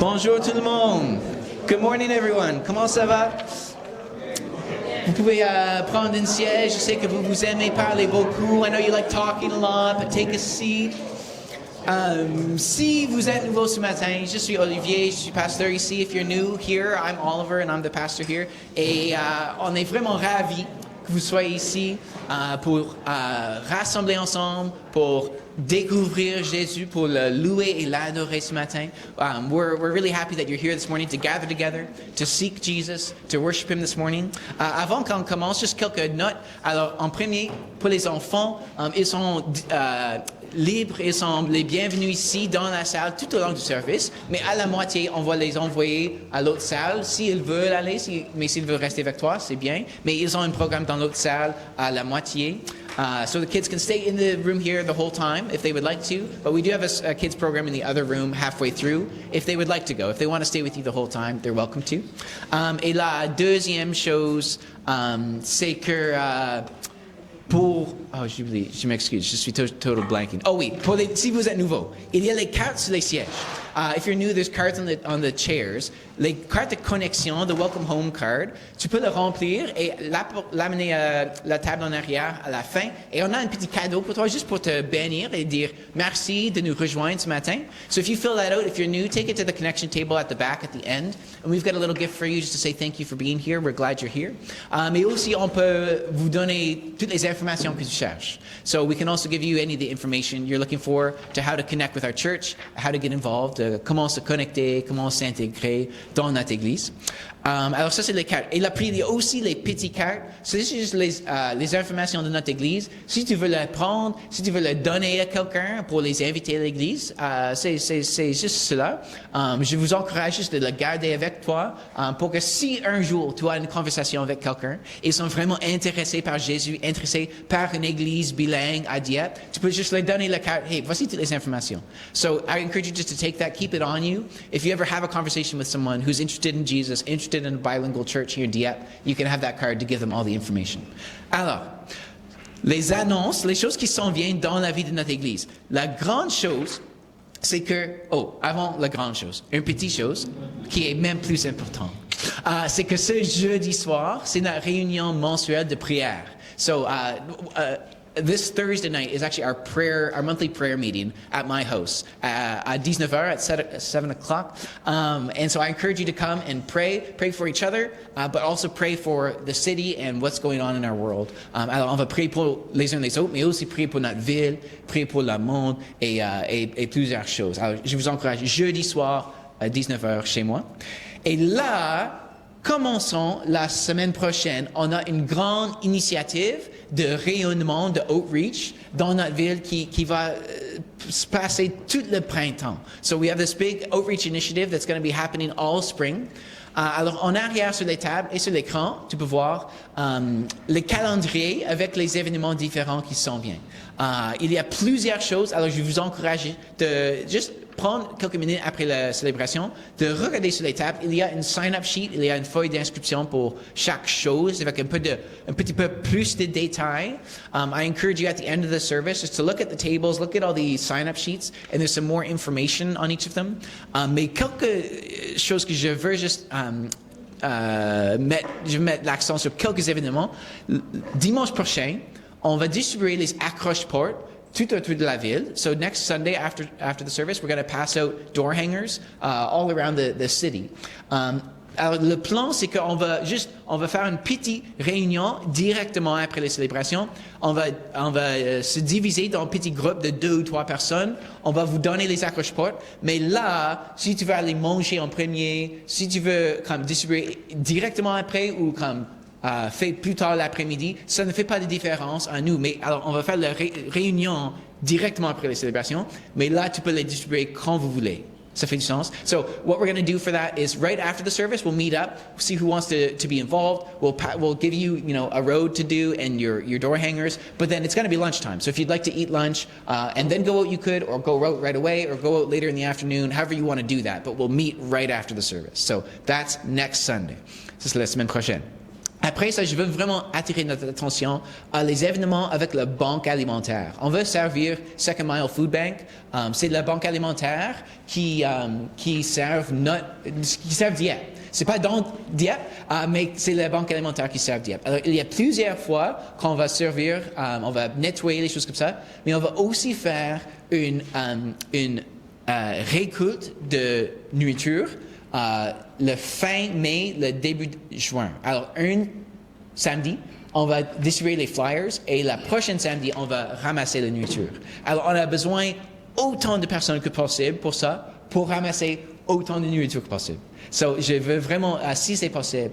Bonjour tout le monde. Good morning everyone. Comment ça va? Vous pouvez prendre un siège. Je sais que vous aimez parler beaucoup. I know you like talking a lot, but take a seat. Si vous êtes nouveau ce matin, je suis Olivier, je suis pasteur ici. If you're new here, I'm Oliver and I'm the pastor here. Et on est vraiment ravis que vous soyez ici pour rassembler ensemble, pour découvrir Jésus, pour le louer et l'adorer ce matin. We're really happy that you're here this morning to gather together, to seek Jesus, to worship Him this morning. Avant qu'on commence, juste quelques notes. Alors, en premier, pour les enfants, ils sont libres, ils sont les bienvenus ici dans la salle tout au long du service, mais à la moitié, on va les envoyer à l'autre salle s'ils veulent aller, mais s'ils veulent rester avec toi, c'est bien. Mais ils ont un programme dans l'autre salle à la moitié. So the kids can stay in the room here the whole time if they would like to, but we do have a kids program in the other room halfway through if they would like to go. If they want to stay with you the whole time, they're welcome to. Et la deuxième chose, c'est que j'oublie, je m'excuse, je suis total blanking. Oh oui, si vous êtes nouveau, il y a les cartes sur les sièges. If you're new, there's cards on the chairs. Les cartes de connexion, the Welcome Home card, tu peux le remplir et l'amener à la table en arrière à la fin. Et on a un petit cadeau pour toi, juste pour te bénir et dire merci de nous rejoindre ce matin. So if you fill that out, if you're new, take it to the connection table at the back at the end. And we've got a little gift for you just to say thank you for being here. We're glad you're here. Mais aussi, on peut vous donner toutes les informations que tu cherches. So we can also give you any of the information you're looking for to how to connect with our church, how to get involved, comment se connecter, comment s'intégrer dans notre église. Alors ça, c'est les cartes. Et là, puis, il y a aussi les petites cartes. C'est juste les informations de notre église. Si tu veux les prendre, si tu veux les donner à quelqu'un pour les inviter à l'église, c'est juste cela. Je vous encourage juste de le garder avec toi pour que si un jour tu as une conversation avec quelqu'un, ils sont vraiment intéressés par Jésus, intéressés par une église bilingue à Dieppe, tu peux juste leur donner la carte. Hey, voici toutes les informations. So I encourage you just to take that, keep it on you. If you ever have a conversation with someone who's interested in Jesus, interested in a bilingual church here in Dieppe, you can have that card to give them all the information. Alors, les annonces, les choses qui s'en viennent dans la vie de notre Église. La grande chose, c'est que, avant la grande chose, une petite chose qui est même plus importante, c'est que ce jeudi soir, c'est notre réunion mensuelle de prière. So, this Thursday night is actually our monthly prayer meeting at my house at 19h at 7 o'clock. And so I encourage you to come and pray for each other, but also pray for the city and what's going on in our world. Alors on va prier pour les uns les autres, mais aussi prier pour notre ville, prier pour le monde et plusieurs choses. Alors je vous encourage jeudi soir à 19h chez moi. Et là, commençons la semaine prochaine. On a une grande initiative de rayonnement, de outreach dans notre ville qui va se passer tout le printemps. So we have this big outreach initiative that's going to be happening all spring. Alors, en arrière sur les tables et sur l'écran, tu peux voir les calendriers avec les événements différents qui s'en viennent. Il y a plusieurs choses, alors je vous encourage de juste prendre quelques minutes après la célébration, de regarder sur les tables. Il y a une sign-up sheet, il y a une feuille d'inscription pour chaque chose avec un petit peu plus de détails. I encourage you at the end of the service just to look at the tables, look at all the sign-up sheets, and there's some more information on each of them. Mais quelques choses que je veux juste mettre l'accent sur quelques événements. Dimanche prochain, on va distribuer les accroche-portes tout autour de la ville. So next Sunday after the service, we're going to pass out door hangers all around the city. Alors le plan, c'est qu'on va faire une petite réunion directement après les célébrations. On va se diviser dans petits groupes de 2 ou 3 personnes. On va vous donner les accroche-portes. Mais là, si tu veux aller manger en premier, si tu veux comme distribuer directement après ou comme fait plus tard l'après-midi, ça ne fait pas de différence à nous. Mais alors, on va faire la réunion directement après les célébrations, mais là, tu peux les distribuer quand vous voulez. Ça fait du sens? So, what we're going to do for that is right after the service, we'll meet up, see who wants to be involved. We'll give you, a road to do and your door hangers, but then it's going to be lunchtime. So if you'd like to eat lunch and then go out, you could, or go out right away, or go out later in the afternoon, however you want to do that. But we'll meet right after the service. So that's next Sunday. Ça, c'est la semaine prochaine. Après ça, je veux vraiment attirer notre attention à les événements avec la banque alimentaire. On veut servir Second Mile Food Bank. C'est la banque alimentaire qui serve Dieppe. C'est pas dans Dieppe, mais c'est la banque alimentaire qui sert Dieppe. Alors, il y a plusieurs fois qu'on va servir, on va nettoyer les choses comme ça, mais on va aussi faire une récolte de nourriture le fin mai, le début juin. Alors, un samedi, on va distribuer les flyers et la prochaine samedi, on va ramasser la nourriture. Alors, on a besoin autant de personnes que possible pour ça, pour ramasser autant de nourriture que possible. So, je veux vraiment, si c'est possible,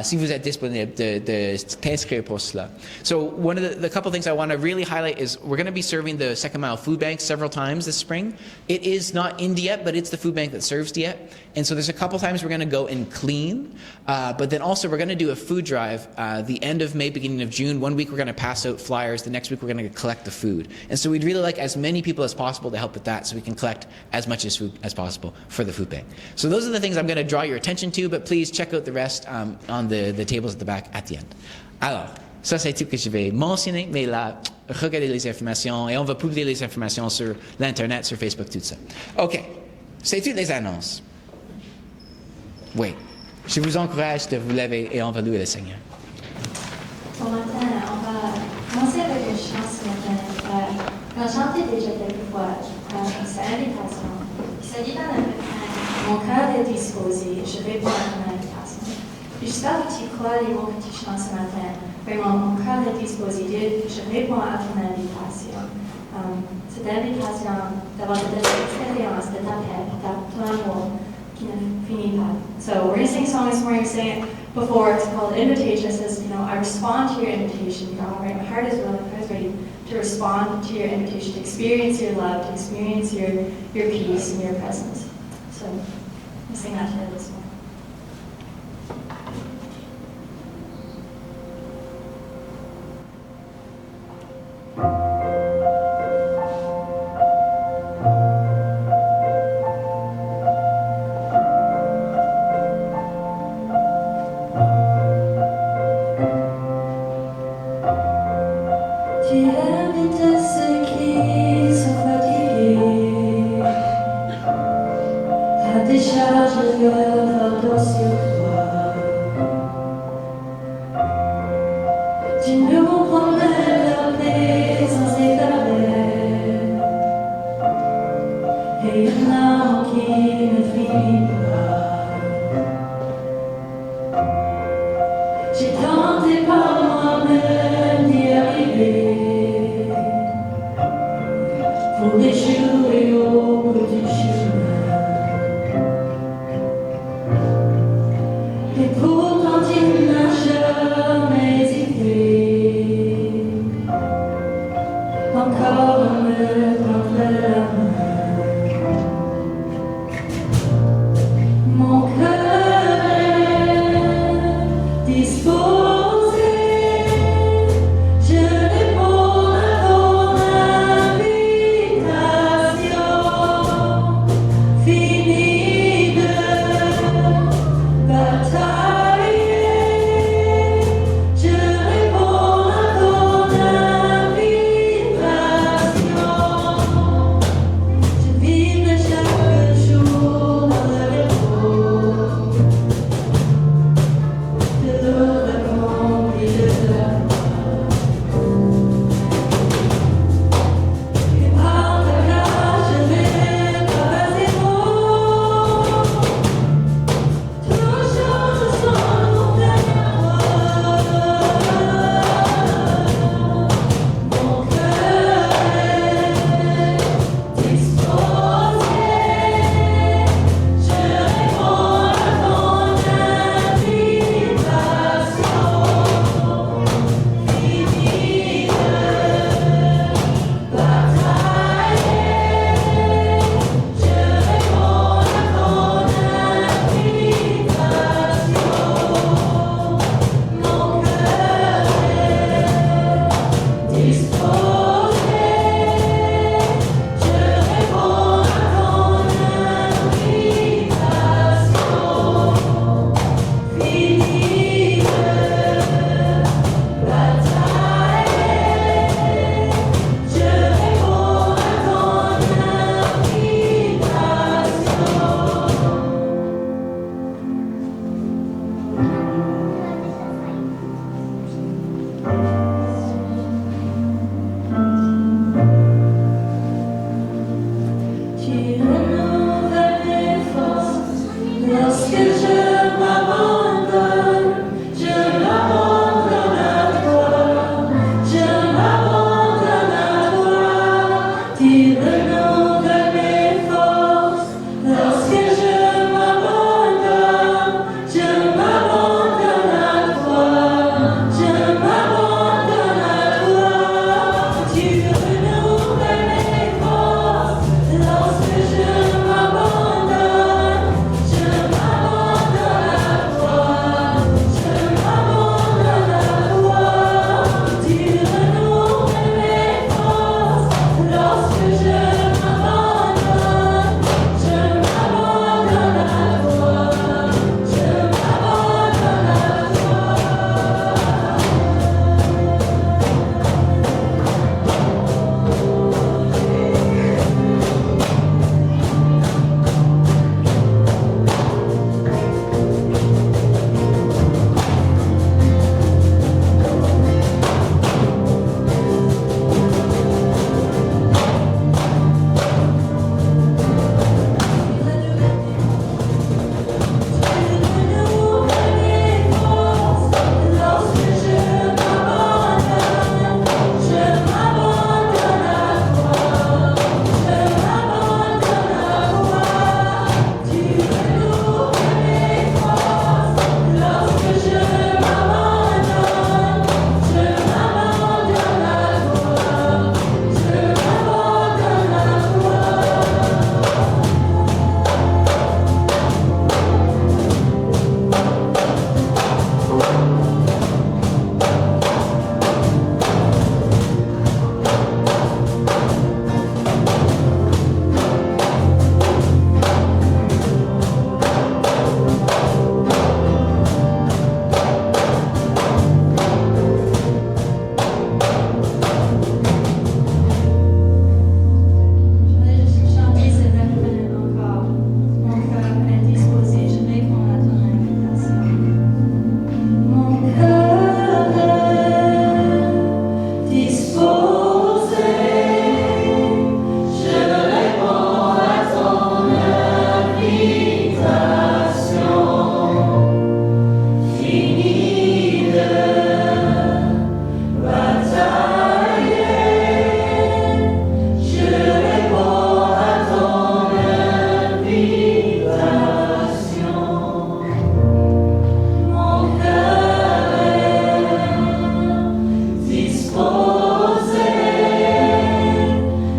si vous êtes disponible, de t'inscrire pour cela. So, one of the couple things I want to really highlight is we're going to be serving the Second Mile Food Bank several times this spring. It is not in Dieppe, but it's the food bank that serves Dieppe. And so there's a couple times we're going to go and clean, but then also we're going to do a food drive the end of May, beginning of June. One week we're going to pass out flyers. The next week we're going to collect the food. And so we'd really like as many people as possible to help with that so we can collect as much as food as possible for the food bank. So those are the things I'm going to draw your attention to, but please check out the rest on the tables at the back at the end. Alors, ça c'est tout que je vais mentionner, mais là, regardez les informations et on va publier les informations sur l'Internet, sur Facebook, tout ça. OK, c'est toutes les annonces. Oui, je vous encourage de vous lever et on va louer le Seigneur. Bon matin, on va commencer avec une chant ce matin. On a chanté déjà quelques fois cette invitation. Il s'agit d'un refrain. Mon cœur est disposé, je réponds à ton invitation. J'espère que tu crois les mots que tu chantes ce matin. Vraiment, mon cœur est disposé, Dieu, je réponds à ton invitation. Cette invitation d'avoir de l'expérience de ta paix, de ton amour qui ne finit pas. So we're going to sing a song this morning, we sang it before, it's called Invitation. It says, I respond to your invitation, God, right? My heart is willing, my heart is ready to respond to your invitation, to experience your love, to experience your peace and your presence. So, we'll sing that together this morning.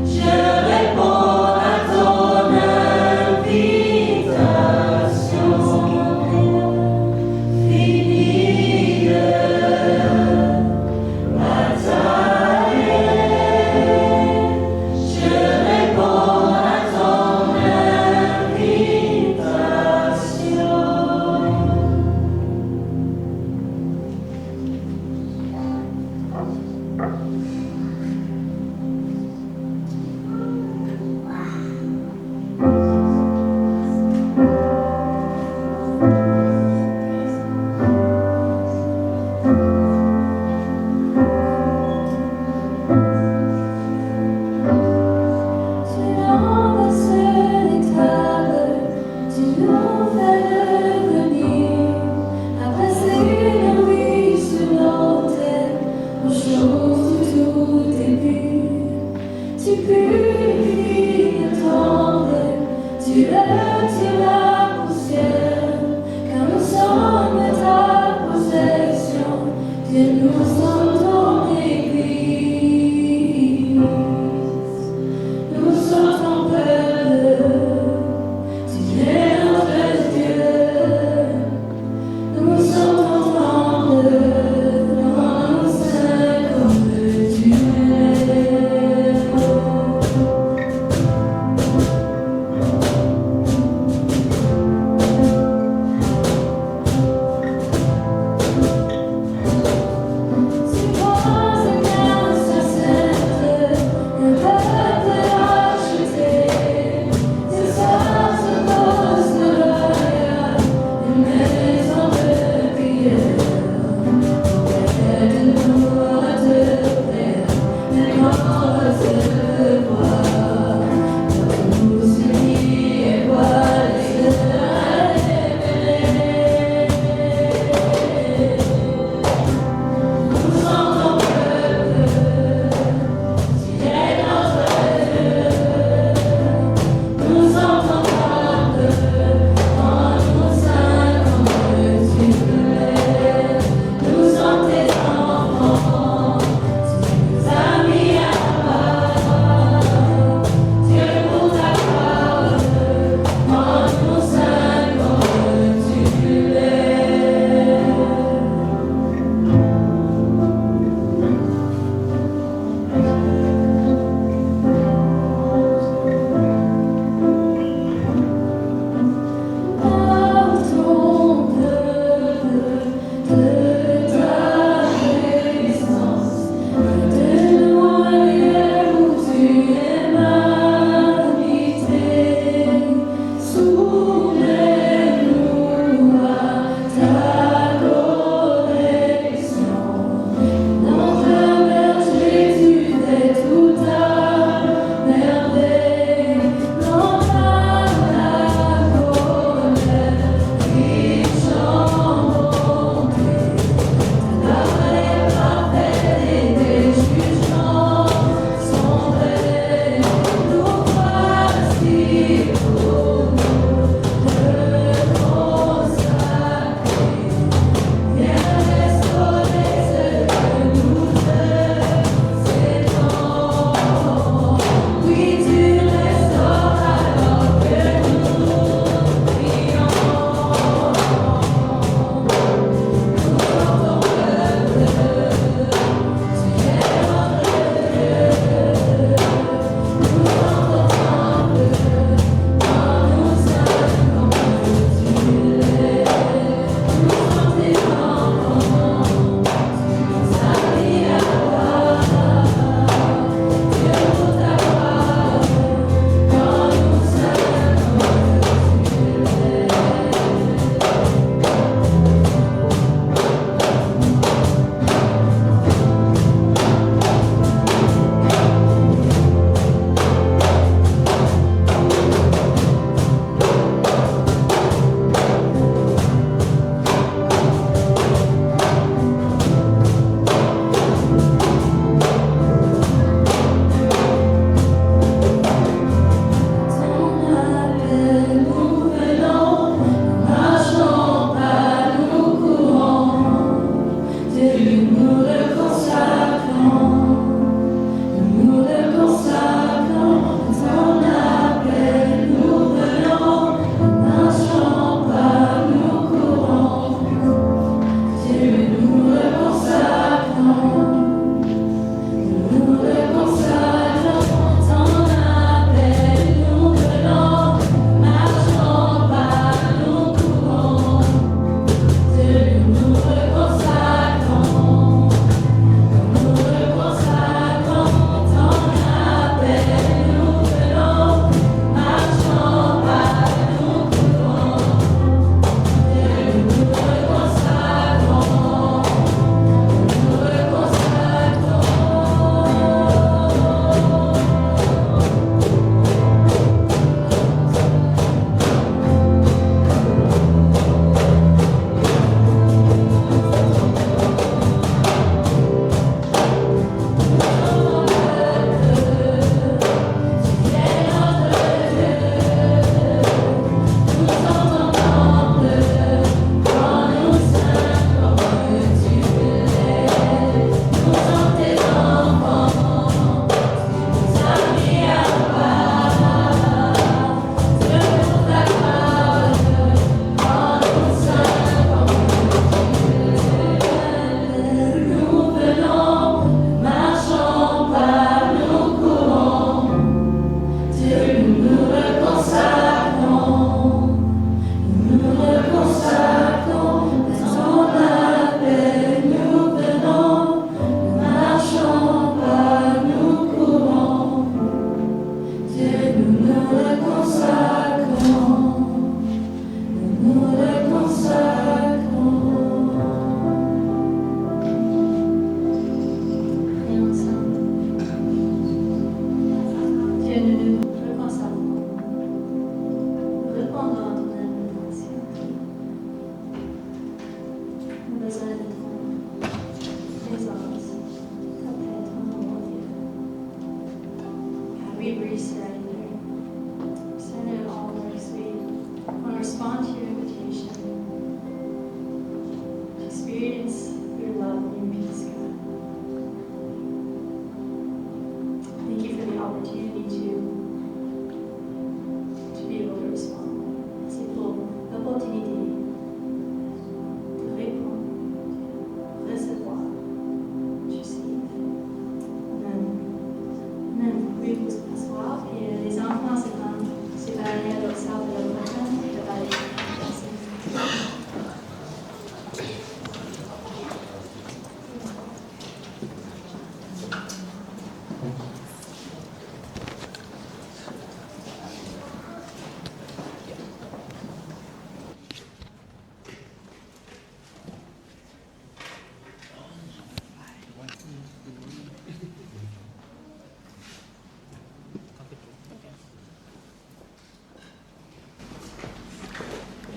Je réponds à ton invitation.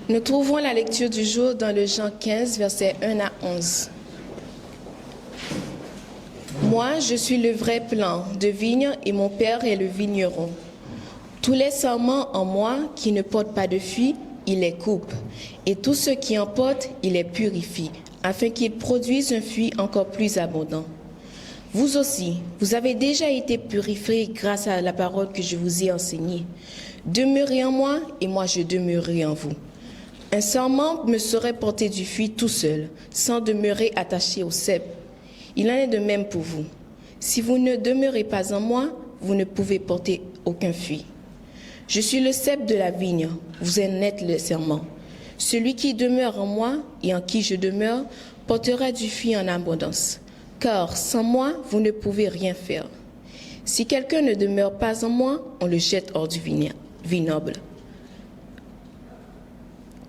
Nous trouvons la lecture du jour dans le Jean 15, versets 1 à 11. Moi, je suis le vrai plan de vigne et mon Père est le vigneron. Tous les sarments en moi qui ne portent pas de fruits, il les coupe. Et tous ceux qui en portent, il les purifie, afin qu'ils produisent un fruit encore plus abondant. Vous aussi, vous avez déjà été purifiés grâce à la parole que je vous ai enseignée. Demeurez en moi et moi je demeurerai en vous. Un sarment me saurait porter du fruit tout seul, sans demeurer attaché au cep. Il en est de même pour vous. Si vous ne demeurez pas en moi, vous ne pouvez porter aucun fruit. Je suis le cep de la vigne, vous en êtes le sarment. Celui qui demeure en moi et en qui je demeure portera du fruit en abondance. Car sans moi, vous ne pouvez rien faire. Si quelqu'un ne demeure pas en moi, on le jette hors du vignoble.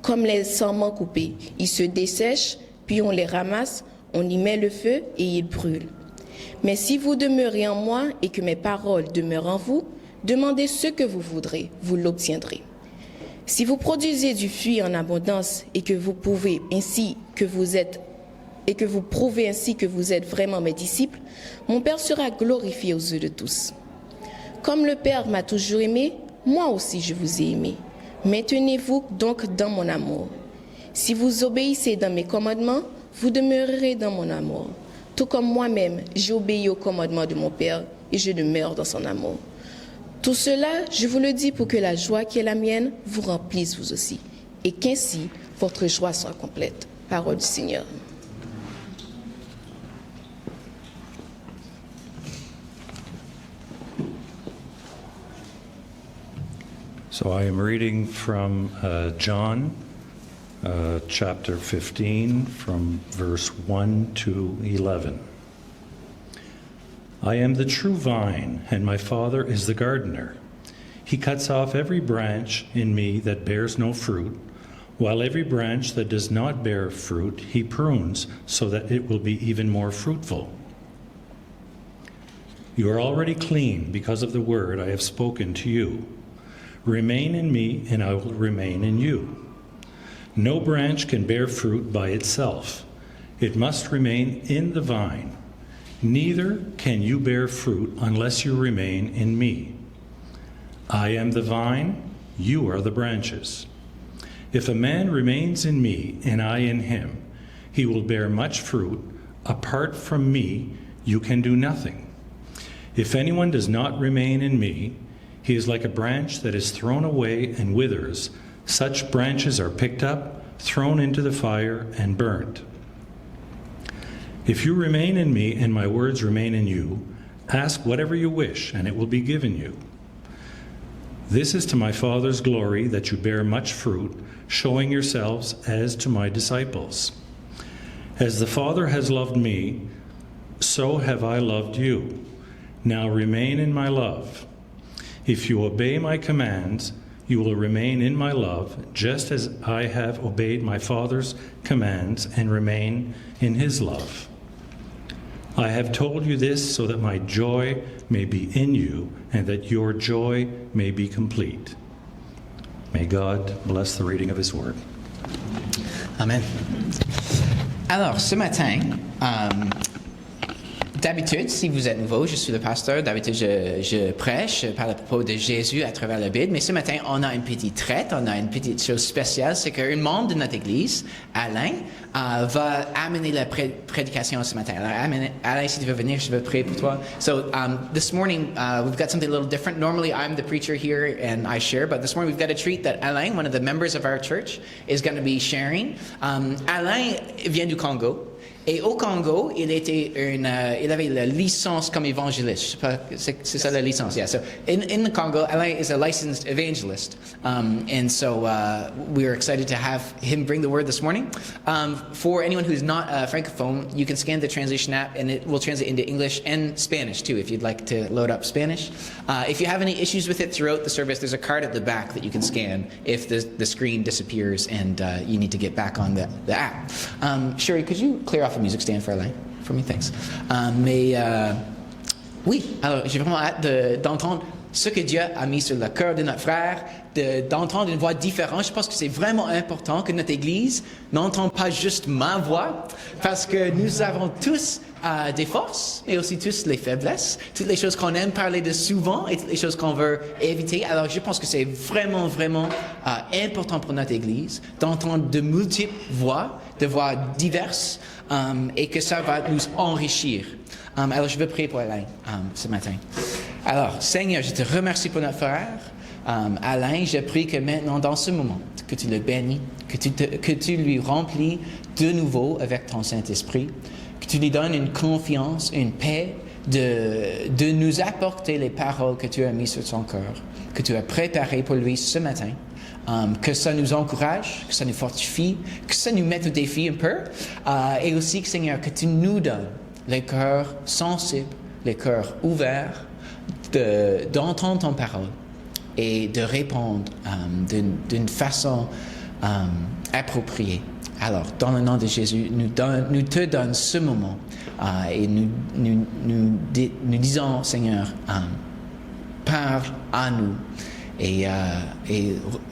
Comme les sarments coupés, ils se dessèchent, puis on les ramasse, on y met le feu et ils brûlent. Mais si vous demeurez en moi et que mes paroles demeurent en vous, demandez ce que vous voudrez, vous l'obtiendrez. Si vous produisez du fruit en abondance et que vous prouvez ainsi que vous êtes vraiment mes disciples, mon Père sera glorifié aux yeux de tous. Comme le Père m'a toujours aimé, moi aussi je vous ai aimé. Maintenez-vous donc dans mon amour. Si vous obéissez dans mes commandements, vous demeurerez dans mon amour. Tout comme moi-même, j'ai obéi aux commandements de mon Père et je demeure dans son amour. Tout cela, je vous le dis pour que la joie qui est la mienne vous remplisse vous aussi, et qu'ainsi votre joie soit complète. Parole du Seigneur. So I am reading from John chapter 15 from verse 1 to 11. I am the true vine, and my Father is the gardener. He cuts off every branch in me that bears no fruit, while every branch that does not bear fruit he prunes, so that it will be even more fruitful. You are already clean because of the word I have spoken to you. Remain in me, and I will remain in you. No branch can bear fruit by itself. It must remain in the vine. Neither can you bear fruit unless you remain in me. I am the vine, you are the branches. If a man remains in me and I in him, he will bear much fruit. Apart from me, you can do nothing. If anyone does not remain in me, he is like a branch that is thrown away and withers. Such branches are picked up, thrown into the fire, and burnt. If you remain in me and my words remain in you, ask whatever you wish, and it will be given you. This is to my Father's glory that you bear much fruit, showing yourselves as to my disciples. As the Father has loved me, so have I loved you. Now remain in my love. If you obey my commands, you will remain in my love, just as I have obeyed my Father's commands and remain in his love. I have told you this so that my joy may be in you and that your joy may be complete. May God bless the reading of his word. Amen. Alors, ce matin, d'habitude, si vous êtes nouveau, je suis le pasteur. D'habitude, je prêche, je parle à propos de Jésus à travers la Bible. Mais ce matin, on a une petite traite, on a une petite chose spéciale. C'est qu'un membre de notre église, Alain, va amener la prédication ce matin. Alors, Alain, si tu veux venir, je veux prier pour toi. So, this morning, we've got something a little different. Normally, I'm the preacher here and I share, but this morning we've got a treat that Alain, one of the members of our church, is going to be sharing. Alain vient du Congo. Et au Congo, il avait la licence comme évangéliste. Je sais pas, c'est ça la licence. Yeah. So in the Congo, Alain is a licensed evangelist, and so we are excited to have him bring the word this morning. For anyone who's not francophone, you can scan the translation app, and it will translate into English and Spanish too, if you'd like to load up Spanish. If you have any issues with it throughout the service, there's a card at the back that you can scan if the screen disappears and you need to get back on the app. Sherry, could you clear off music stand for Alain, for me, thanks. Oui, alors j'ai vraiment hâte d'entendre ce que Dieu a mis sur le cœur de notre frère, d'entendre une voix différente. Je pense que c'est vraiment important que notre Église n'entende pas juste ma voix, parce que nous avons tous des forces, mais aussi tous les faiblesses, toutes les choses qu'on aime parler de souvent et toutes les choses qu'on veut éviter. Alors je pense que c'est vraiment, vraiment important pour notre Église d'entendre de multiples voix, de voix diverses, et que ça va nous enrichir. Alors je veux prier pour Alain ce matin. Alors Seigneur, je te remercie pour notre frère. Alain, je prie que maintenant, dans ce moment, que tu le bénis, que tu lui remplis de nouveau avec ton Saint-Esprit, que tu lui donnes une confiance, une paix de nous apporter les paroles que tu as mises sur son cœur, que tu as préparées pour lui ce matin, que ça nous encourage, que ça nous fortifie, que ça nous mette au défi un peu, et aussi, Seigneur, que tu nous donnes les cœurs sensibles, les cœurs ouverts, d'entendre ton parole et de répondre d'une façon appropriée. Alors, dans le nom de Jésus, nous te donnons ce moment et nous disons, Seigneur, parle à nous et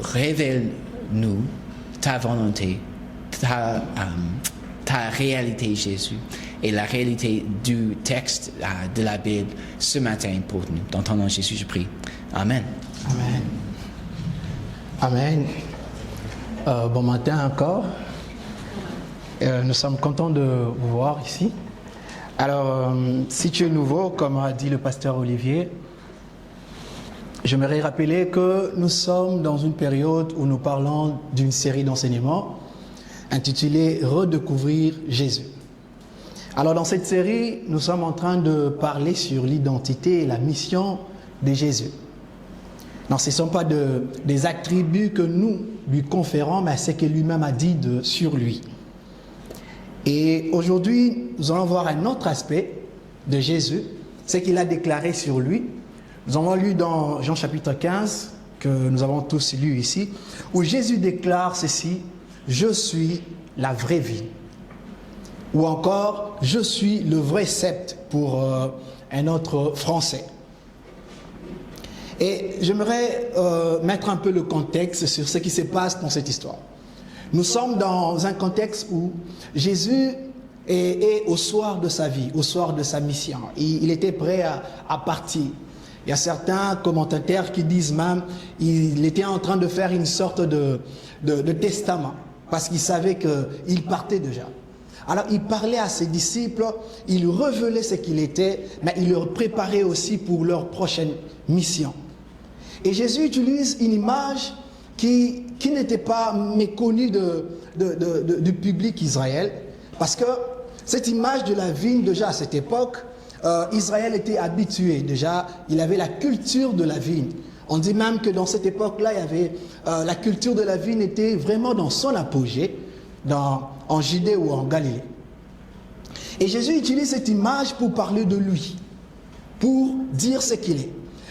révèle-nous ta volonté, ta réalité, Jésus, et la réalité du texte de la Bible ce matin pour nous. Dans ton nom, Jésus, je prie. Amen. Amen. Amen. Bon matin encore. Nous sommes contents de vous voir ici. Alors, si tu es nouveau, comme a dit le pasteur Olivier, j'aimerais rappeler que nous sommes dans une période où nous parlons d'une série d'enseignements intitulée « Redécouvrir Jésus ». Alors, dans cette série, nous sommes en train de parler sur l'identité et la mission de Jésus. Non, ce ne sont pas des attributs que nous lui conférons, mais ce que lui-même a dit sur lui. Et aujourd'hui, nous allons voir un autre aspect de Jésus, ce qu'il a déclaré sur lui. Nous avons lu dans Jean chapitre 15, que nous avons tous lu ici, où Jésus déclare ceci: « Je suis la vraie vie ». Ou encore « Je suis le vrai sceptre » pour un autre français. Et j'aimerais mettre un peu le contexte sur ce qui se passe dans cette histoire. Nous sommes dans un contexte où Jésus est au soir de sa vie, au soir de sa mission. Il était prêt à partir. Il y a certains commentateurs qui disent même qu'il était en train de faire une sorte de testament, parce qu'il savait qu'il partait déjà. Alors il parlait à ses disciples, il révélait ce qu'il était, mais il leur préparait aussi pour leur prochaine mission. Et Jésus utilise une image qui n'était pas méconnue du public Israël, parce que cette image de la vigne, déjà à cette époque, Israël était habitué, déjà, il avait la culture de la vigne. On dit même que dans cette époque-là, il y avait, la culture de la vigne était vraiment dans son apogée, en Judée ou en Galilée. Et Jésus utilise cette image pour parler de lui, pour dire ce qu'il est.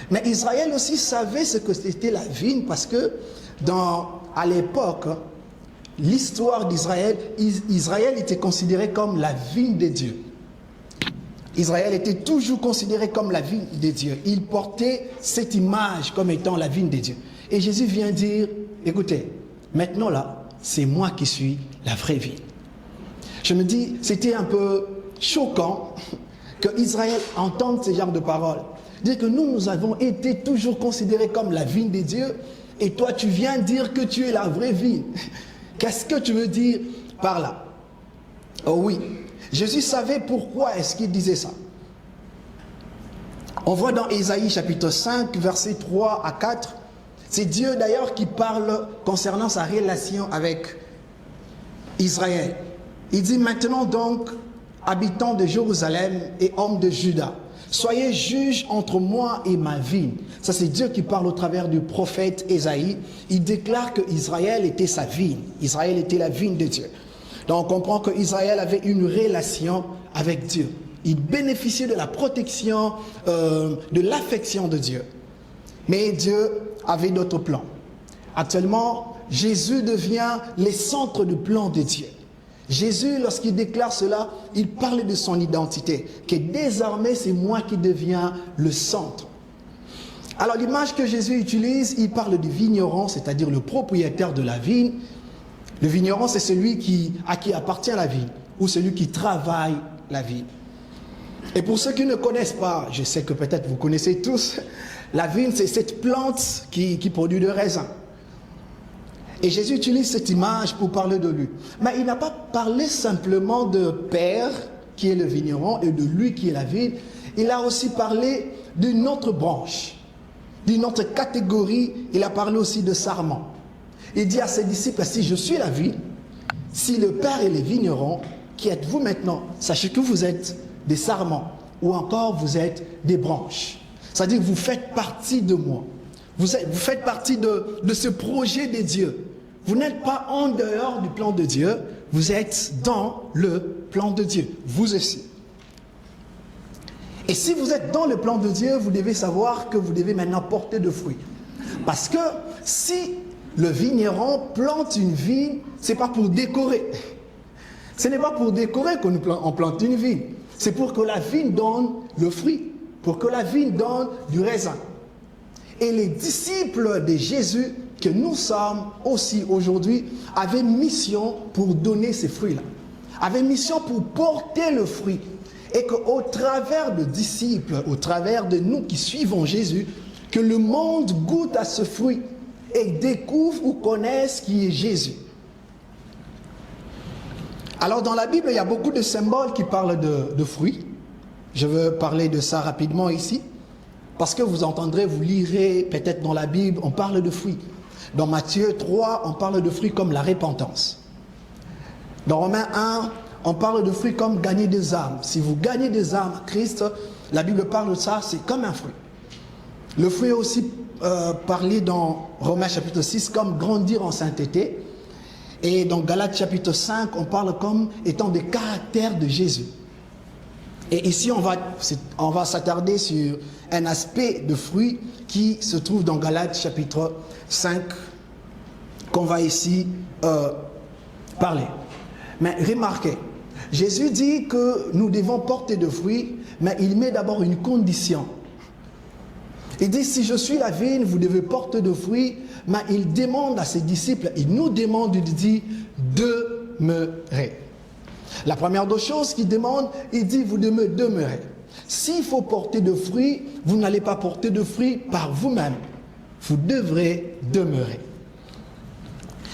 Mais Israël aussi savait ce que c'était la vigne, parce que à l'époque, l'histoire d'Israël, Israël était considéré comme la vigne de Dieu. Israël était toujours considéré comme la vigne de Dieu. Il portait cette image comme étant la vigne de Dieu. Et Jésus vient dire, écoutez, maintenant là, c'est moi qui suis la vraie vigne. Je me dis, c'était un peu choquant que Israël entende ce genre de paroles. Dire que nous avons été toujours considérés comme la vigne de Dieu, et toi tu viens dire que tu es la vraie vigne. Qu'est-ce que tu veux dire par là? Oh oui, Jésus savait pourquoi est-ce qu'il disait ça. On voit dans Ésaïe chapitre 5, versets 3 à 4, c'est Dieu d'ailleurs qui parle concernant sa relation avec Israël. Il dit: maintenant donc, habitants de Jérusalem et hommes de Juda, soyez juges entre moi et ma vigne. Ça, c'est Dieu qui parle au travers du prophète Ésaïe. Il déclare que Israël était sa vigne. Israël était la vigne de Dieu. Donc on comprend qu'Israël avait une relation avec Dieu. Il bénéficiait de la protection, de l'affection de Dieu. Mais Dieu avait d'autres plans. Actuellement, Jésus devient le centre du plan de Dieu. Jésus, lorsqu'il déclare cela, il parle de son identité, que désormais c'est moi qui deviens le centre. Alors l'image que Jésus utilise, il parle du vigneron, c'est-à-dire le propriétaire de la vigne. Le vigneron, c'est celui à qui appartient la vigne, ou celui qui travaille la vigne. Et pour ceux qui ne connaissent pas, je sais que peut-être vous connaissez tous, la vigne, c'est cette plante qui produit le raisin. Et Jésus utilise cette image pour parler de lui. Mais il n'a pas parlé simplement de Père, qui est le vigneron, et de lui qui est la vigne. Il a aussi parlé d'une autre branche, d'une autre catégorie. Il a parlé aussi de sarment. Il dit à ses disciples, si je suis la vigne, si le Père est le vigneron, qui êtes-vous maintenant? Sachez que vous êtes des sarments, ou encore vous êtes des branches. C'est-à-dire que vous faites partie de moi. Vous faites partie de ce projet de Dieu. Vous n'êtes pas en dehors du plan de Dieu, vous êtes dans le plan de Dieu, vous aussi. Et si vous êtes dans le plan de Dieu, vous devez savoir que vous devez maintenant porter de fruits. Parce que si le vigneron plante une vigne, ce n'est pas pour décorer. Ce n'est pas pour décorer qu'on plante une vigne. C'est pour que la vigne donne le fruit, pour que la vigne donne du raisin. Et les disciples de Jésus, que nous sommes aussi aujourd'hui, avaient mission pour donner ces fruits-là. Avaient mission pour porter le fruit. Et qu'au travers de disciples, au travers de nous qui suivons Jésus, que le monde goûte à ce fruit et découvre ou connaisse qui est Jésus. Alors dans la Bible, il y a beaucoup de symboles qui parlent de fruits. Je veux parler de ça rapidement ici. Parce que vous entendrez, vous lirez peut-être dans la Bible, on parle de fruits. Dans Matthieu 3, on parle de fruits comme la repentance. Dans Romains 1, on parle de fruits comme gagner des âmes. Si vous gagnez des âmes à Christ, la Bible parle de ça, c'est comme un fruit. Le fruit est aussi parlé dans Romains chapitre 6 comme grandir en sainteté. Et dans Galates chapitre 5, on parle comme étant des caractères de Jésus. Et ici, on va s'attarder sur un aspect de fruit qui se trouve dans Galates chapitre 5, qu'on va ici parler. Mais remarquez, Jésus dit que nous devons porter de fruits, mais il met d'abord une condition. Il dit, si je suis la vigne, vous devez porter de fruits, mais il demande à ses disciples, il nous demande, il dit, demeurer. La première des choses qu'il demande, il dit, vous devez demeurer. S'il faut porter de fruits, vous n'allez pas porter de fruits par vous-même. Vous devrez demeurer.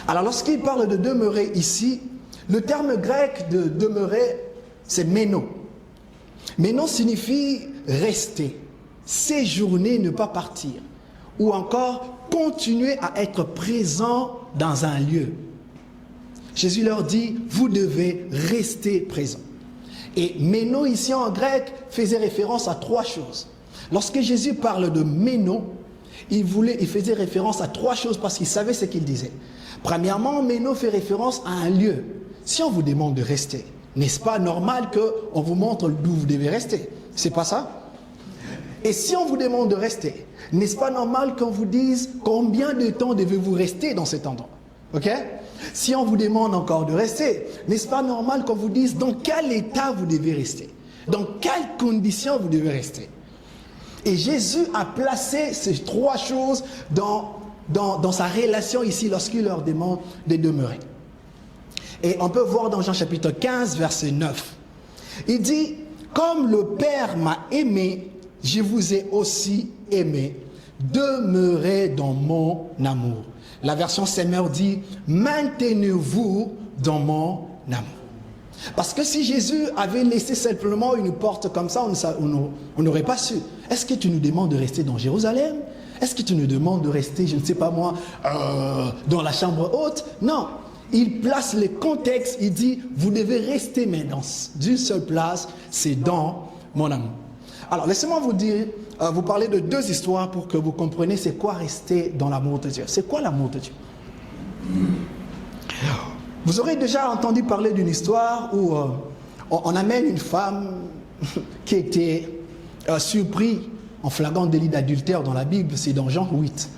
Alors lorsqu'il parle de demeurer ici, le terme grec de demeurer, c'est méno. Méno signifie rester, séjourner, ne pas partir. Ou encore continuer à être présent dans un lieu. Jésus leur dit, vous devez rester présent. Et méno ici en grec faisait référence à trois choses. Lorsque Jésus parle de méno, il faisait référence à trois choses parce qu'il savait ce qu'il disait. Premièrement, méno fait référence à un lieu. Si on vous demande de rester, n'est-ce pas normal qu'on vous montre d'où vous devez rester? C'est pas ça? Et si on vous demande de rester, n'est-ce pas normal qu'on vous dise combien de temps devez-vous rester dans cet endroit? Ok? Si on vous demande encore de rester, n'est-ce pas normal qu'on vous dise dans quel état vous devez rester? Dans quelles conditions vous devez rester? Et Jésus a placé ces trois choses dans sa relation ici lorsqu'il leur demande de demeurer. Et on peut voir dans Jean chapitre 15, verset 9. Il dit, comme le Père m'a aimé, je vous ai aussi aimé. Demeurez dans mon amour. La version Semeur dit, maintenez-vous dans mon amour. Parce que si Jésus avait laissé simplement une porte comme ça, on n'aurait pas su. Est-ce que tu nous demandes de rester dans Jérusalem? Est-ce que tu nous demandes de rester, je ne sais pas moi, dans la chambre haute? Non. Il place le contexte, il dit, vous devez rester mais dans d'une seule place, c'est dans mon amour. Alors, laissez-moi vous parler de deux histoires pour que vous compreniez c'est quoi rester dans l'amour de Dieu. C'est quoi l'amour de Dieu? Vous aurez déjà entendu parler d'une histoire où on amène une femme qui était surprise en flagrant délit d'adultère dans la Bible, c'est dans Jean 8.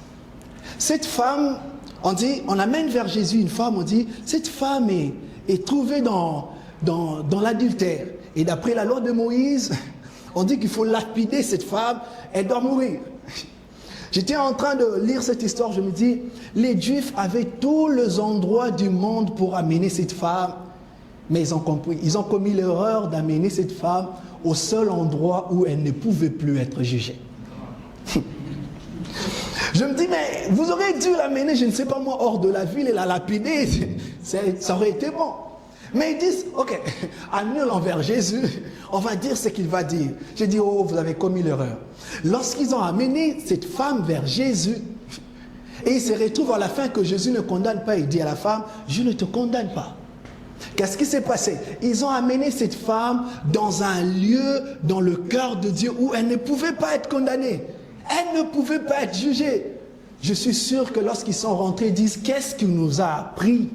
Cette femme, on amène vers Jésus une femme, on dit, cette femme est trouvée dans l'adultère. Et d'après la loi de Moïse, on dit qu'il faut lapider cette femme, elle doit mourir. J'étais en train de lire cette histoire, je me dis, les Juifs avaient tous les endroits du monde pour amener cette femme, mais ils ont commis l'erreur d'amener cette femme au seul endroit où elle ne pouvait plus être jugée. Je me dis, mais vous auriez dû l'amener, je ne sais pas moi, hors de la ville et la lapider, ça aurait été bon. Mais ils disent, ok, amenez-le envers Jésus, on va dire ce qu'il va dire. J'ai dit, oh, vous avez commis l'erreur. Lorsqu'ils ont amené cette femme vers Jésus, et ils se retrouvent à la fin que Jésus ne condamne pas, il dit à la femme, je ne te condamne pas. Qu'est-ce qui s'est passé? Ils ont amené cette femme dans un lieu, dans le cœur de Dieu, où elle ne pouvait pas être condamnée. Elle ne pouvait pas être jugée. Je suis sûr que lorsqu'ils sont rentrés, ils disent, qu'est-ce qu'il nous a appris?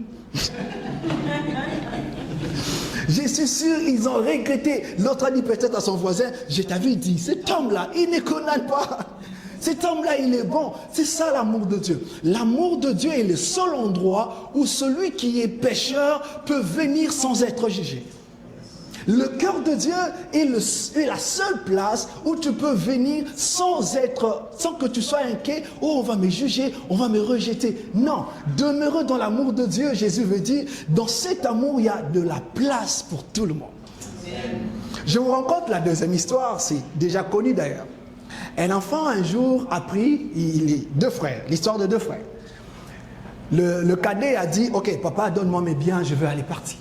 Je suis sûr, ils ont regretté. L'autre a dit peut-être à son voisin, je t'avais dit, cet homme-là, il ne condamne pas. Cet homme-là, il est bon. C'est ça l'amour de Dieu. L'amour de Dieu est le seul endroit où celui qui est pécheur peut venir sans être jugé. Le cœur de Dieu est la seule place où tu peux venir sans que tu sois inquiet. Oh, on va me juger, on va me rejeter. Non, demeurez dans l'amour de Dieu. Jésus veut dire, dans cet amour, il y a de la place pour tout le monde. Je vous raconte la deuxième histoire, c'est déjà connu d'ailleurs. Un enfant un jour a pris, il est deux frères, l'histoire de deux frères. Le cadet a dit, ok papa, donne-moi mes biens, je veux aller partir.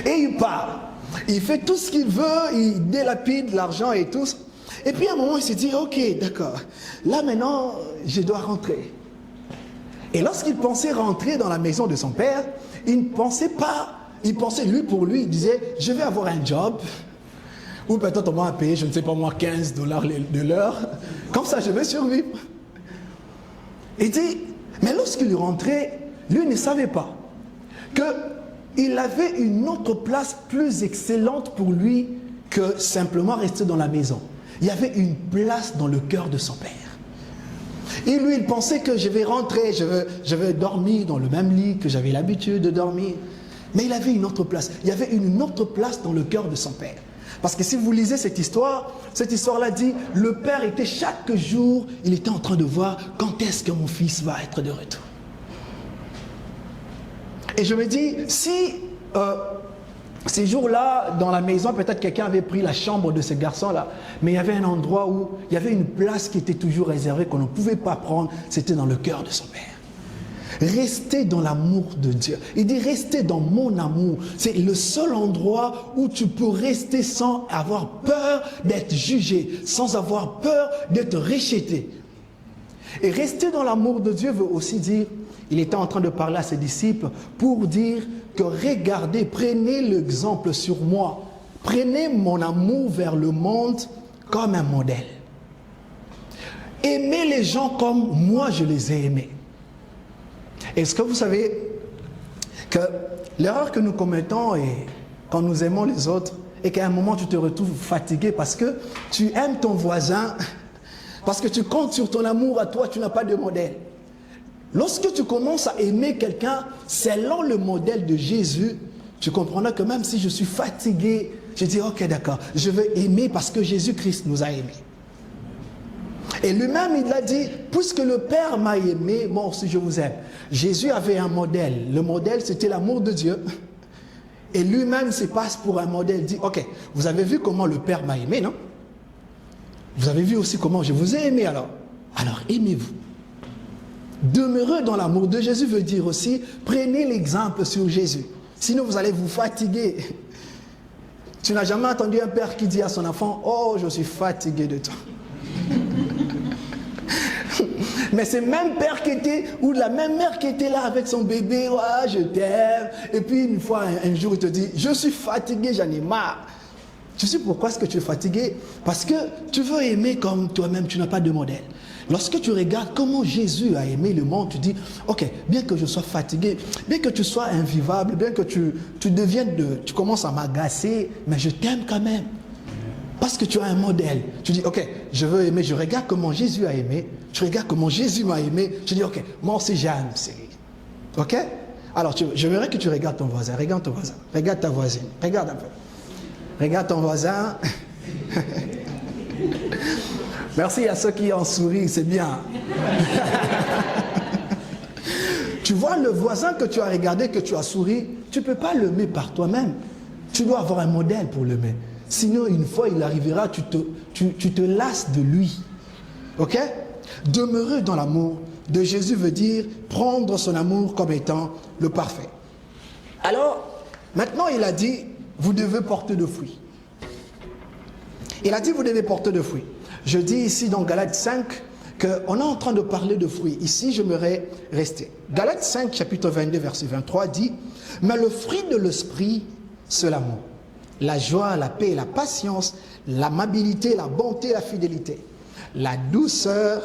Et il part, il fait tout ce qu'il veut, il délapide l'argent et tout. Et puis à un moment il s'est dit, ok d'accord, là maintenant je dois rentrer. Et lorsqu'il pensait rentrer dans la maison de son père, il ne pensait pas, il pensait lui pour lui, il disait, je vais avoir un job, ou peut-être on va payer, je ne sais pas moi, $15 de l'heure, comme ça je vais survivre. Il dit, mais lorsqu'il est rentré, lui ne savait pas qu'il avait une autre place plus excellente pour lui que simplement rester dans la maison. Il y avait une place dans le cœur de son père. Et lui, il pensait que je vais rentrer, je vais dormir dans le même lit que j'avais l'habitude de dormir. Mais il avait une autre place. Il y avait une autre place dans le cœur de son père. Parce que si vous lisez cette histoire-là dit, le père était chaque jour, il était en train de voir quand est-ce que mon fils va être de retour. Et je me dis, si ces jours-là, dans la maison, peut-être quelqu'un avait pris la chambre de ce garçon-là, mais il y avait un endroit où il y avait une place qui était toujours réservée, qu'on ne pouvait pas prendre, c'était dans le cœur de son père. Restez dans l'amour de Dieu. Il dit, restez dans mon amour. C'est le seul endroit où tu peux rester sans avoir peur d'être jugé, sans avoir peur d'être rejeté. Et rester dans l'amour de Dieu veut aussi dire, il était en train de parler à ses disciples pour dire que regardez, prenez l'exemple sur moi. Prenez mon amour vers le monde comme un modèle. Aimez les gens comme moi je les ai aimés. Est-ce que vous savez que l'erreur que nous commettons et quand nous aimons les autres et qu'à un moment tu te retrouves fatigué parce que tu aimes ton voisin, parce que tu comptes sur ton amour à toi, tu n'as pas de modèle. Lorsque tu commences à aimer quelqu'un selon le modèle de Jésus, tu comprendras que même si je suis fatigué, je dis ok d'accord, je veux aimer parce que Jésus-Christ nous a aimés. Et lui-même, il a dit, puisque le Père m'a aimé, moi aussi je vous aime. Jésus avait un modèle. Le modèle, c'était l'amour de Dieu. Et lui-même se passe pour un modèle. Il dit, ok, vous avez vu comment le Père m'a aimé, non? Vous avez vu aussi comment je vous ai aimé alors? Alors aimez-vous. Demeurez dans l'amour de Jésus veut dire aussi, prenez l'exemple sur Jésus. Sinon vous allez vous fatiguer. Tu n'as jamais entendu un père qui dit à son enfant, oh je suis fatigué de toi. Mais c'est même père qui était, ou la même mère qui était là avec son bébé, ouais, je t'aime. Et puis une fois, un jour, il te dit, je suis fatigué, j'en ai marre. Tu sais pourquoi est-ce que tu es fatigué? Parce que tu veux aimer comme toi-même, tu n'as pas de modèle. Lorsque tu regardes comment Jésus a aimé le monde, tu dis, ok, bien que je sois fatigué, bien que tu sois invivable, bien que tu commences à m'agacer, mais je t'aime quand même. Parce que tu as un modèle. Tu dis, ok, je veux aimer, je regarde comment Jésus a aimé, je regarde comment Jésus m'a aimé, je dis, ok, moi aussi j'aime. Ok? Alors, je verrai que tu regardes ton voisin, regarde ton voisin, regarde ta voisine, regarde un peu. Regarde ton voisin. Merci à ceux qui en sourient, c'est bien. Tu vois le voisin que tu as regardé, que tu as souri, tu ne peux pas l'aimer par toi-même. Tu dois avoir un modèle pour l'aimer. Sinon, une fois il arrivera, tu te lasses de lui. Ok? Demeurer dans l'amour de Jésus veut dire prendre son amour comme étant le parfait. Alors, maintenant il a dit, vous devez porter de fruits. Il a dit, vous devez porter de fruits. Je dis ici dans Galates 5 qu'on est en train de parler de fruits. Ici, j'aimerais rester. Galates 5, chapitre 22, verset 23 dit, mais le fruit de l'esprit, c'est l'amour, la joie, la paix, la patience, l'amabilité, la bonté, la fidélité, la douceur,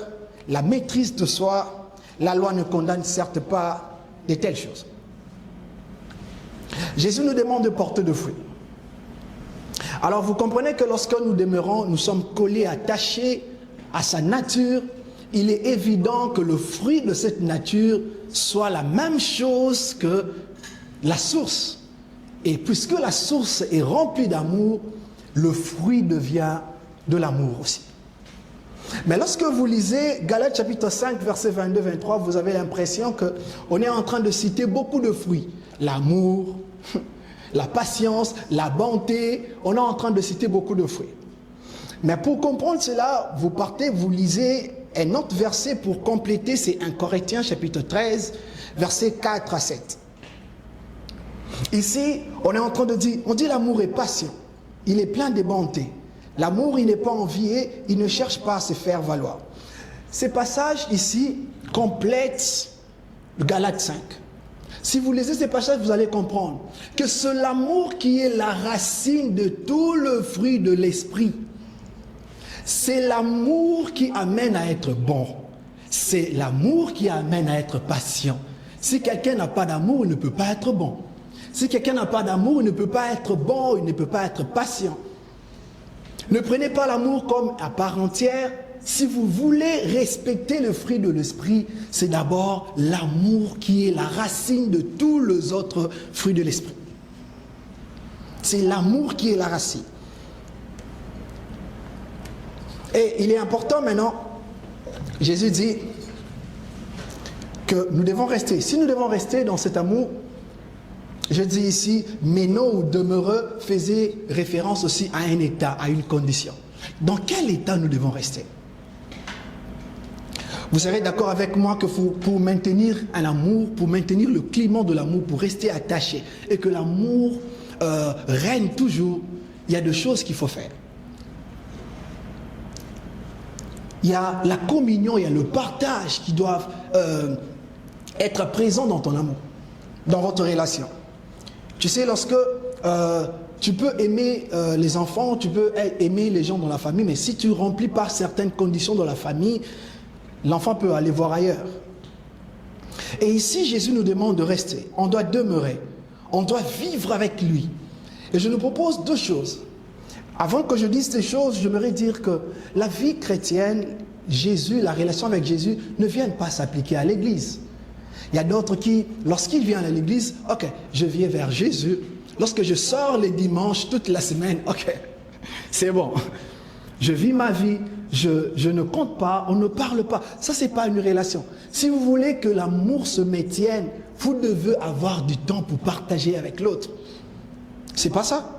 la maîtrise de soi. La loi ne condamne certes pas de telles choses. Jésus nous demande de porter de fruits. Alors vous comprenez que lorsque nous demeurons, nous sommes collés, attachés à sa nature, il est évident que le fruit de cette nature soit la même chose que la source. Et puisque la source est remplie d'amour, le fruit devient de l'amour aussi. Mais lorsque vous lisez Galates chapitre 5, verset 22-23, vous avez l'impression qu'on est en train de citer beaucoup de fruits. L'amour, la patience, la bonté, on est en train de citer beaucoup de fruits. Mais pour comprendre cela, vous partez, vous lisez un autre verset pour compléter, c'est 1 Corinthiens chapitre 13, versets 4 à 7. Ici, on est en train de dire, on dit l'amour est patient, il est plein de bonté. L'amour, il n'est pas envié, il ne cherche pas à se faire valoir. Ces passages ici complètent Galates 5. Si vous lisez ces passages, vous allez comprendre que c'est l'amour qui est la racine de tout le fruit de l'esprit. C'est l'amour qui amène à être bon. C'est l'amour qui amène à être patient. Si quelqu'un n'a pas d'amour, il ne peut pas être bon. Si quelqu'un n'a pas d'amour, il ne peut pas être bon, il ne peut pas être patient. Ne prenez pas l'amour comme à part entière. Si vous voulez respecter le fruit de l'esprit, c'est d'abord l'amour qui est la racine de tous les autres fruits de l'esprit. C'est l'amour qui est la racine. Et il est important maintenant, Jésus dit que nous devons rester. Si nous devons rester dans cet amour, je dis ici, menons ou demeureux faisait référence aussi à un état, à une condition. Dans quel état nous devons rester? Vous serez d'accord avec moi que pour maintenir un amour, pour maintenir le climat de l'amour, pour rester attaché et que l'amour règne toujours, il y a deux choses qu'il faut faire. Il y a la communion, il y a le partage qui doivent être présents dans ton amour, dans votre relation. Tu sais, lorsque tu peux aimer les enfants, tu peux aimer les gens dans la famille, mais si tu ne remplis pas certaines conditions dans la famille, l'enfant peut aller voir ailleurs. Et ici, Jésus nous demande de rester. On doit demeurer. On doit vivre avec lui. Et je nous propose deux choses. Avant que je dise ces choses, j'aimerais dire que la vie chrétienne, Jésus, la relation avec Jésus, ne vient pas s'appliquer à l'église. Il y a d'autres qui, lorsqu'ils viennent à l'église, ok, je viens vers Jésus. Lorsque je sors les dimanches, toute la semaine, ok, c'est bon. Je vis ma vie, je ne compte pas, on ne parle pas. Ça, ce n'est pas une relation. Si vous voulez que l'amour se maintienne, vous devez avoir du temps pour partager avec l'autre. C'est pas ça.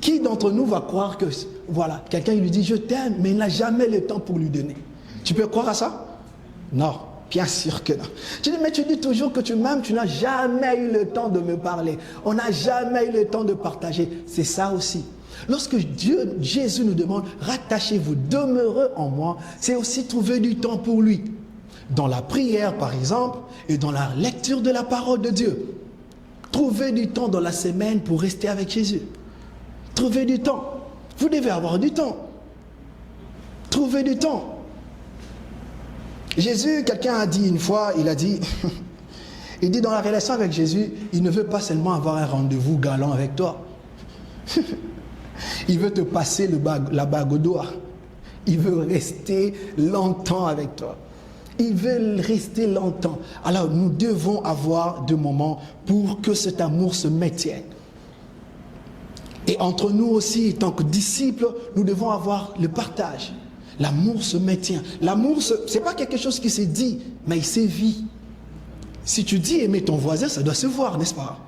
Qui d'entre nous va croire que, voilà, quelqu'un lui dit « je t'aime », mais il n'a jamais le temps pour lui donner. Tu peux croire à ça? Non, bien sûr que non. Tu dis, mais tu dis toujours que tu m'aimes, tu n'as jamais eu le temps de me parler. On n'a jamais eu le temps de partager. C'est ça aussi. Lorsque Jésus nous demande « rattachez-vous, demeurez en moi », c'est aussi trouver du temps pour lui. Dans la prière, par exemple, et dans la lecture de la parole de Dieu. Trouvez du temps dans la semaine pour rester avec Jésus. Trouvez du temps. Vous devez avoir du temps. Trouvez du temps. Jésus, quelqu'un a dit une fois, il dit dans la relation avec Jésus, il ne veut pas seulement avoir un rendez-vous galant avec toi. Il veut te passer la bague au doigt. Il veut rester longtemps avec toi. Il veut rester longtemps. Alors nous devons avoir des moments pour que cet amour se maintienne. Et entre nous aussi, en tant que disciples, nous devons avoir le partage. L'amour se maintient. L'amour, ce n'est pas quelque chose qui se dit, mais il se vit. Si tu dis aimer ton voisin, ça doit se voir, n'est-ce pas?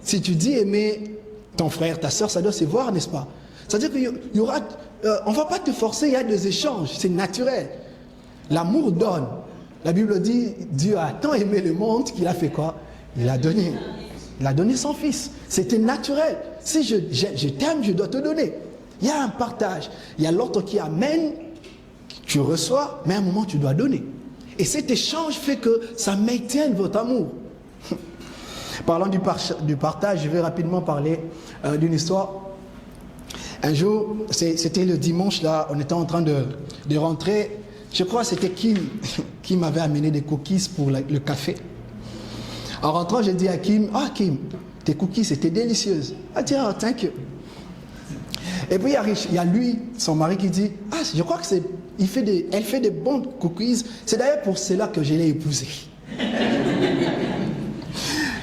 Si tu dis aimer ton frère, ta soeur, ça doit se voir, n'est-ce pas? C'est-à-dire qu'il y aura... on ne va pas te forcer, il y a des échanges, c'est naturel. L'amour donne. La Bible dit, Dieu a tant aimé le monde qu'il a fait quoi? Il a donné. Il a donné son fils. C'était naturel. Si je t'aime, je dois te donner. Il y a un partage. Il y a l'autre qui amène, tu reçois, mais à un moment tu dois donner. Et cet échange fait que ça maintienne votre amour. Parlant du partage, je vais rapidement parler d'une histoire. Un jour, c'était le dimanche, là, on était en train de rentrer. Je crois que c'était Kim qui m'avait amené des cookies pour le café. En rentrant, j'ai dit à Kim, « Ah Kim, tes cookies, c'était délicieuses. » Ah tiens, thank you. Et puis il y a lui, son mari, qui dit, « Ah, je crois que elle fait des bons cookies. C'est d'ailleurs pour cela que je l'ai épousée. »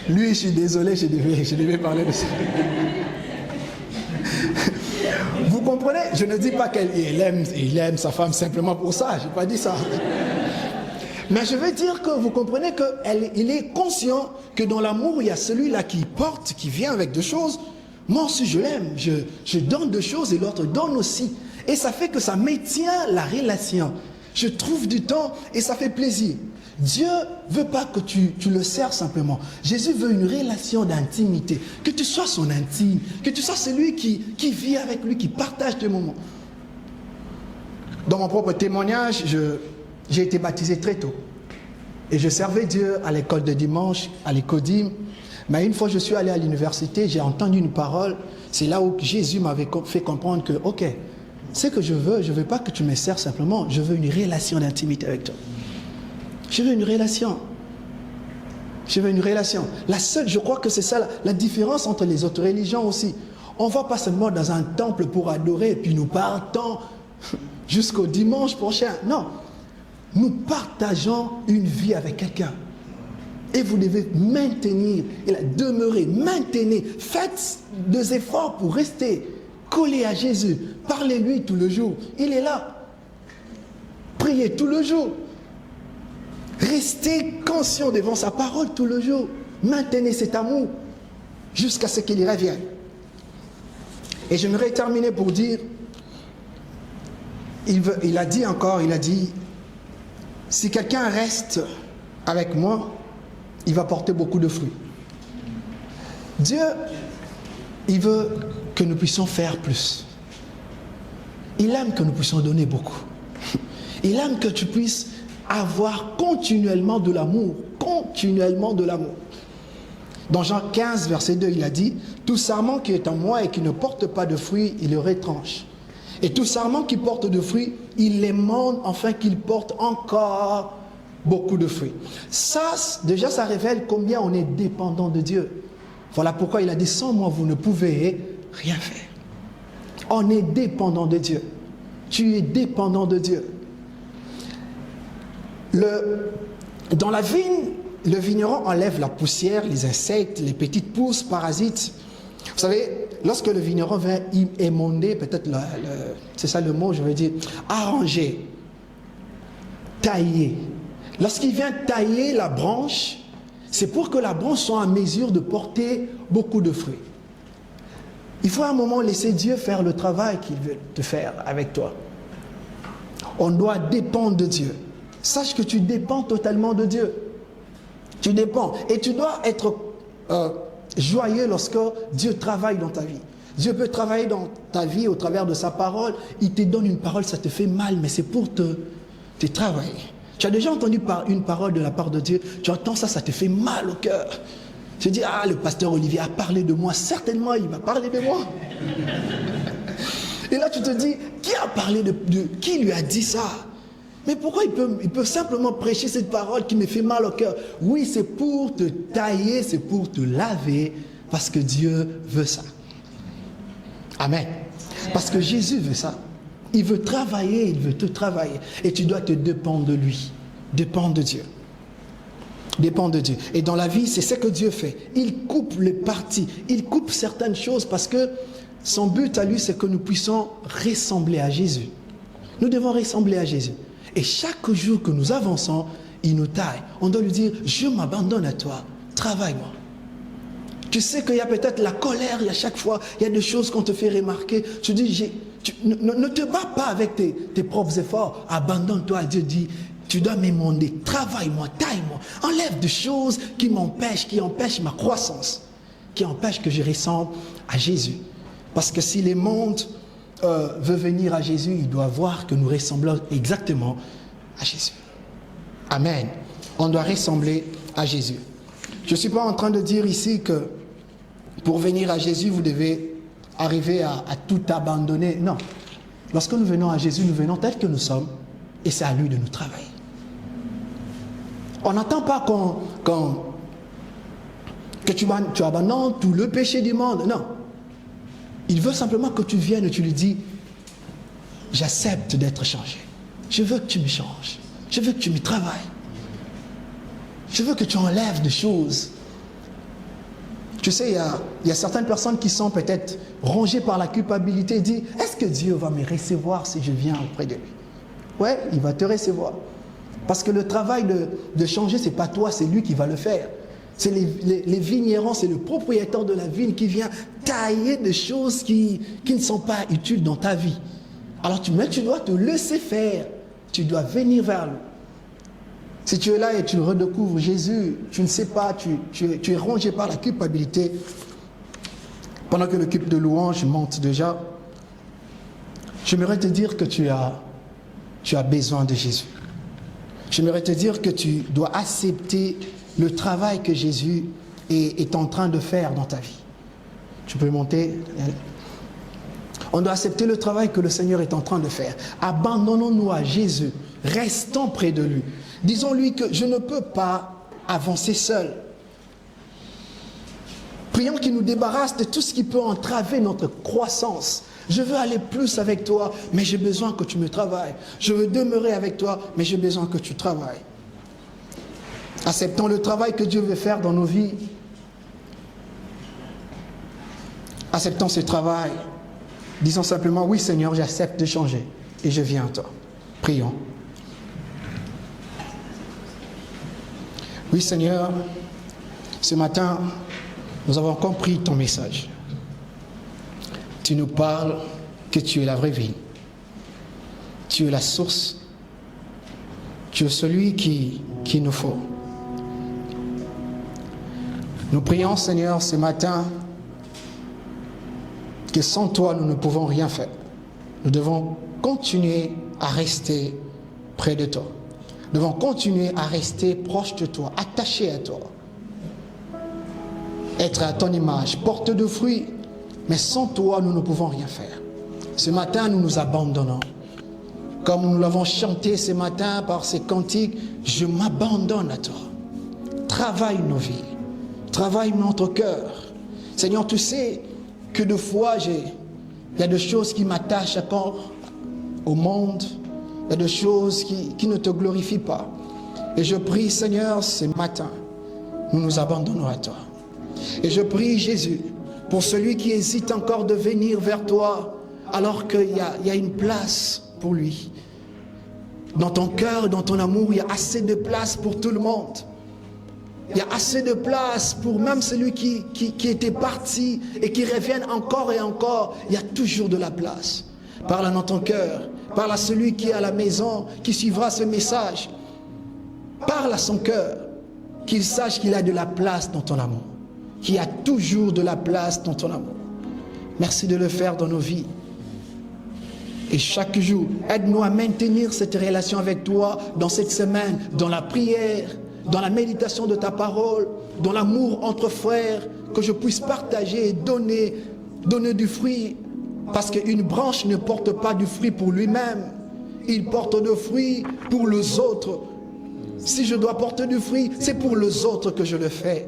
Lui, je suis désolé, je devais parler de ça. Vous comprenez? Je ne dis pas qu'il aime sa femme simplement pour ça, je n'ai pas dit ça. Mais je veux dire que vous comprenez qu'il est conscient que dans l'amour, il y a celui-là qui porte, qui vient avec des choses. Moi aussi, je l'aime, je donne des choses et l'autre donne aussi. Et ça fait que ça maintient la relation. Je trouve du temps et ça fait plaisir. Dieu ne veut pas que tu le sers simplement. Jésus veut une relation d'intimité. Que tu sois son intime, que tu sois celui qui vit avec lui, qui partage des moments. Dans mon propre témoignage, j'ai été baptisé très tôt. Et je servais Dieu à l'école de dimanche, à l'Écodim. Mais une fois que je suis allé à l'université, j'ai entendu une parole. C'est là où Jésus m'avait fait comprendre que, ok, ce que je veux pas que tu me sers simplement. Je veux une relation d'intimité avec toi. Je veux une relation. Je veux une relation. Je crois que c'est ça la différence entre les autres religions aussi. On ne va pas seulement dans un temple pour adorer et puis nous partons jusqu'au dimanche prochain. Non. Nous partageons une vie avec quelqu'un. Et vous devez maintenir, demeurer, maintenir. Faites des efforts pour rester collé à Jésus. Parlez-lui tout le jour. Il est là. Priez tout le jour. Restez conscient devant sa parole tout le jour. Maintenez cet amour jusqu'à ce qu'il y revienne. Et j'aimerais terminer pour dire, il a dit, si quelqu'un reste avec moi, il va porter beaucoup de fruits. Dieu, il veut que nous puissions faire plus. Il aime que nous puissions donner beaucoup. Il aime que tu puisses avoir continuellement de l'amour. Continuellement de l'amour. Dans Jean 15, verset 2, il a dit, « Tout sarment qui est en moi et qui ne porte pas de fruits, il le retranche. Et tout sarment qui porte de fruits, il l'émonde afin qu'il porte encore beaucoup de fruits. » Ça, déjà, ça révèle combien on est dépendant de Dieu. Voilà pourquoi il a dit, « Sans moi, vous ne pouvez rien faire. » On est dépendant de Dieu. Tu es dépendant de Dieu. Dans la vigne, le vigneron enlève la poussière, les insectes, les petites pousses, parasites. Vous savez, lorsque le vigneron vient émonder, peut-être c'est ça le mot, je veux dire, arranger, tailler. Lorsqu'il vient tailler la branche, c'est pour que la branche soit en mesure de porter beaucoup de fruits. Il faut à un moment laisser Dieu faire le travail qu'il veut te faire avec toi. On doit dépendre de Dieu. Sache que tu dépends totalement de Dieu. Tu dépends. Et tu dois être joyeux lorsque Dieu travaille dans ta vie. Dieu peut travailler dans ta vie au travers de sa parole. Il te donne une parole, ça te fait mal, mais c'est pour te travailler. Tu as déjà entendu une parole de la part de Dieu. Tu entends ça, ça te fait mal au cœur. Tu dis, ah, le pasteur Olivier a parlé de moi. Certainement, il va parler de moi. Et là, tu te dis, qui a parlé qui lui a dit ça? Mais pourquoi il peut simplement prêcher cette parole qui me fait mal au cœur? Oui, c'est pour te tailler, c'est pour te laver, parce que Dieu veut ça. Amen. Parce que Jésus veut ça. Il veut travailler, il veut te travailler. Et tu dois te dépendre de lui. Dépendre de Dieu. Dépendre de Dieu. Et dans la vie, c'est ce que Dieu fait. Il coupe les parties. Il coupe certaines choses parce que son but à lui, c'est que nous puissions ressembler à Jésus. Nous devons ressembler à Jésus. Et chaque jour que nous avançons, il nous taille. On doit lui dire, je m'abandonne à toi, travaille-moi. Tu sais qu'il y a peut-être la colère, il y a chaque fois, il y a des choses qu'on te fait remarquer. Tu dis, ne te bats pas avec tes propres efforts. Abandonne-toi à Dieu, dis, tu dois m'émonder, travaille-moi, taille-moi. Enlève des choses qui m'empêchent, qui empêchent ma croissance, qui empêchent que je ressemble à Jésus. Parce que si le monde veut venir à Jésus, il doit voir que nous ressemblons exactement à Jésus. Amen. On doit ressembler à Jésus. Je ne suis pas en train de dire ici que pour venir à Jésus, vous devez arriver à tout abandonner. Non. Lorsque nous venons à Jésus, nous venons tels que nous sommes et c'est à lui de nous travailler. On n'attend pas que tu abandonnes tout le péché du monde. Non. Il veut simplement que tu viennes et tu lui dis, j'accepte d'être changé. Je veux que tu me changes. Je veux que tu me travailles. Je veux que tu enlèves des choses. Tu sais, il y a certaines personnes qui sont peut-être rongées par la culpabilité et disent, est-ce que Dieu va me recevoir si je viens auprès de lui? Oui, il va te recevoir. Parce que le travail de changer, ce n'est pas toi, c'est lui qui va le faire. C'est les vignerons, c'est le propriétaire de la vigne qui vient tailler des choses qui ne sont pas utiles dans ta vie. Alors tu dois te laisser faire. Tu dois venir vers lui. Si tu es là et tu redécouvres Jésus, tu ne sais pas, tu es rongé par la culpabilité. Pendant que l'équipe de louange monte déjà, j'aimerais te dire que tu as besoin de Jésus. J'aimerais te dire que tu dois accepter le travail que Jésus est en train de faire dans ta vie. Tu peux monter. On doit accepter le travail que le Seigneur est en train de faire. Abandonnons-nous à Jésus. Restons près de lui. Disons-lui que je ne peux pas avancer seul. Prions qu'il nous débarrasse de tout ce qui peut entraver notre croissance. Je veux aller plus avec toi, mais j'ai besoin que tu me travailles. Je veux demeurer avec toi, mais j'ai besoin que tu travailles. Acceptons le travail que Dieu veut faire dans nos vies. Acceptons ce travail. Disons simplement, oui Seigneur, j'accepte de changer et je viens à toi. Prions. Oui Seigneur, ce matin, nous avons compris ton message. Tu nous parles que tu es la vraie vie. Tu es la source. Tu es celui qu'il nous faut. Nous prions Seigneur ce matin que sans toi nous ne pouvons rien faire. Nous devons continuer à rester près de toi. Nous devons continuer à rester proche de toi, attachés à toi. Être à ton image, porte de fruits. Mais sans toi, nous ne pouvons rien faire. Ce matin, nous nous abandonnons. Comme nous l'avons chanté ce matin par ces cantiques, je m'abandonne à toi. Travaille nos vies. Travaille notre cœur. Seigneur, tu sais que des fois, il y a des choses qui m'attachent encore au monde. Il y a des choses qui ne te glorifient pas. Et je prie, Seigneur, ce matin, nous nous abandonnons à toi. Et je prie, Jésus, pour celui qui hésite encore de venir vers toi, alors qu'il y a une place pour lui. Dans ton cœur, dans ton amour, il y a assez de place pour tout le monde. Il y a assez de place pour même celui qui était parti et qui revienne encore et encore. Il y a toujours de la place. Parle dans ton cœur. Parle à celui qui est à la maison, qui suivra ce message. Parle à son cœur, qu'il sache qu'il a de la place dans ton amour. Qu'il y a toujours de la place dans ton amour. Merci de le faire dans nos vies. Et chaque jour, aide-nous à maintenir cette relation avec toi dans cette semaine, dans la prière, dans la méditation de ta parole, dans l'amour entre frères, que je puisse partager et donner du fruit. Parce qu'une branche ne porte pas du fruit pour lui-même. Il porte du fruit pour les autres. Si je dois porter du fruit, c'est pour les autres que je le fais.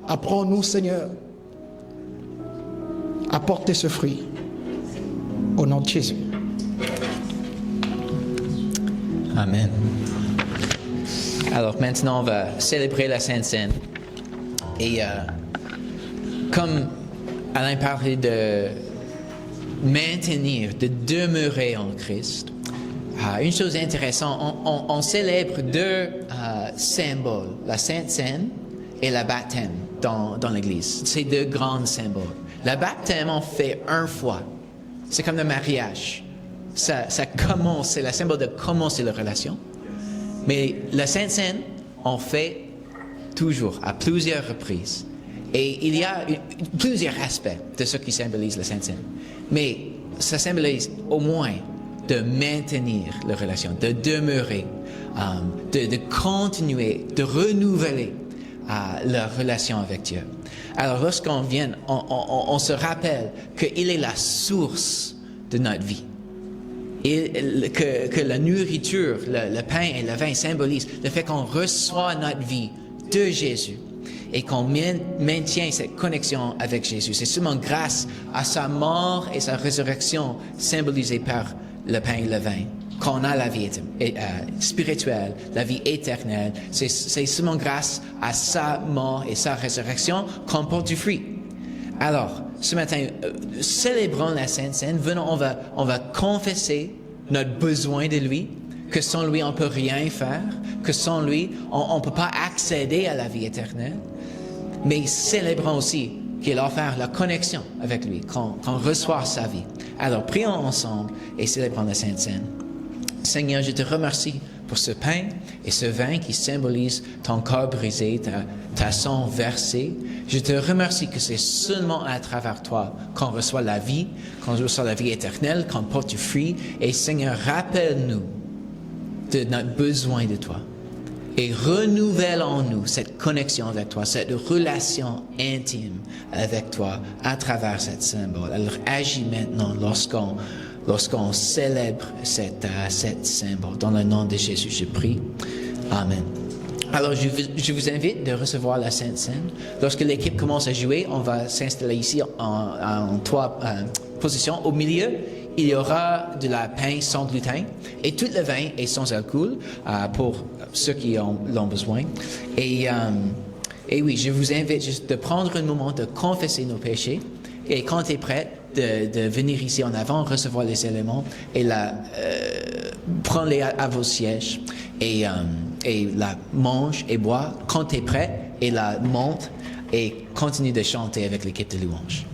Apprends-nous, Seigneur, à porter ce fruit. Au nom de Jésus. Amen. Alors maintenant, on va célébrer la Sainte Seine. Et comme Alain parlait de maintenir, de demeurer en Christ, Une chose intéressante, on célèbre deux symboles, la Sainte Seine et le baptême dans l'Église. C'est deux grands symboles. Le baptême, on fait une fois. C'est comme le mariage. Ça commence, c'est le symbole de commencer la relation. Mais la Sainte Seine, on fait toujours, à plusieurs reprises. Et il y a plusieurs aspects de ce qui symbolise la Sainte Seine. Mais ça symbolise au moins de maintenir la relation, de demeurer, de continuer, de renouveler la relation avec Dieu. Alors lorsqu'on vient, on se rappelle qu'il est la source de notre vie. Et que la nourriture, le pain et le vin symbolisent le fait qu'on reçoit notre vie de Jésus et qu'on maintient cette connexion avec Jésus. C'est seulement grâce à sa mort et sa résurrection symbolisée par le pain et le vin qu'on a la vie spirituelle, la vie éternelle. C'est seulement grâce à sa mort et sa résurrection qu'on porte du fruit. Alors, ce matin, célébrons la Sainte Seine. Venons, on va confesser notre besoin de lui, que sans lui, on ne peut rien faire, que sans lui, on ne peut pas accéder à la vie éternelle. Mais célébrons aussi qu'il a offert la connexion avec lui, qu'on reçoit sa vie. Alors, prions ensemble et célébrons la Sainte Seine. Seigneur, je te remercie pour ce pain et ce vin qui symbolisent ton corps brisé, ta sang versé. Je te remercie que c'est seulement à travers toi qu'on reçoit la vie, qu'on reçoit la vie éternelle, qu'on porte du fruit. Et Seigneur, rappelle-nous de notre besoin de toi. Et renouvelle en nous cette connexion avec toi, cette relation intime avec toi à travers cette symbole. Alors agis maintenant lorsqu'on célèbre cette symbole. Dans le nom de Jésus, je prie. Amen. Alors, je vous invite de recevoir la Sainte Seine. Lorsque l'équipe commence à jouer, on va s'installer ici en trois positions. Au milieu, il y aura de la pain sans gluten et tout le vin est sans alcool pour ceux qui l'ont besoin. Et oui, je vous invite juste de prendre un moment de confesser nos péchés. Et quand tu es prêt, de venir ici en avant, recevoir les éléments et prends-les à vos sièges et la mange et bois quand tu es prêt et la monte et continue de chanter avec l'équipe de louange.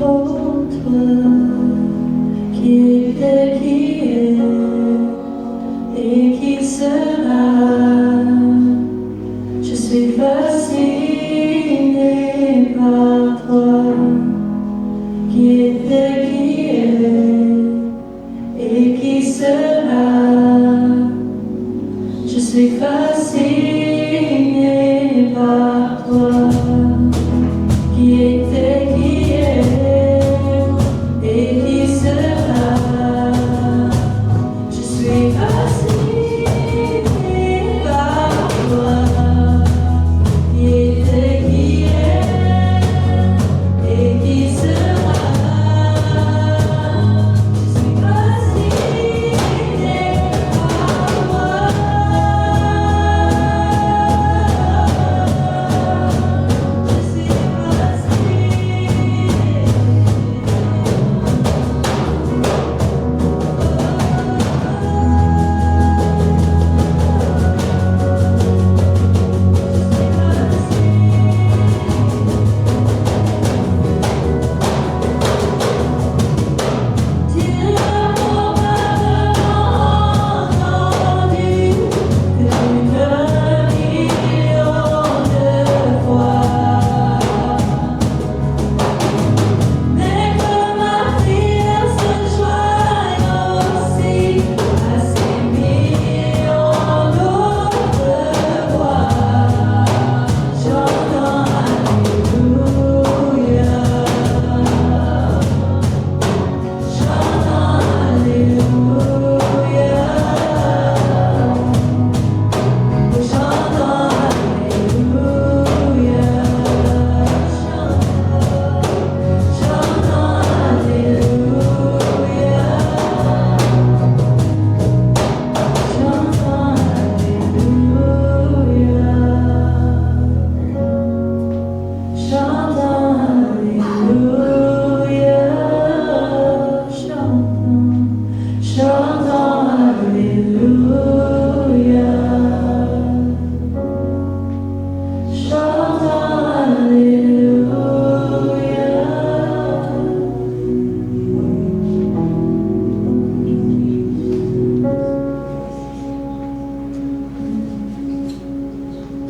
pour toi, qui était, qui est et qui sera. Je suis fascinée par toi, qui était, qui est et qui sera. Je suis fascinée par toi, qui était, qui est et qui sera. Je suis fascinée par toi, qui était, qui est et qui sera. Je suis fascinée par toi. Je suis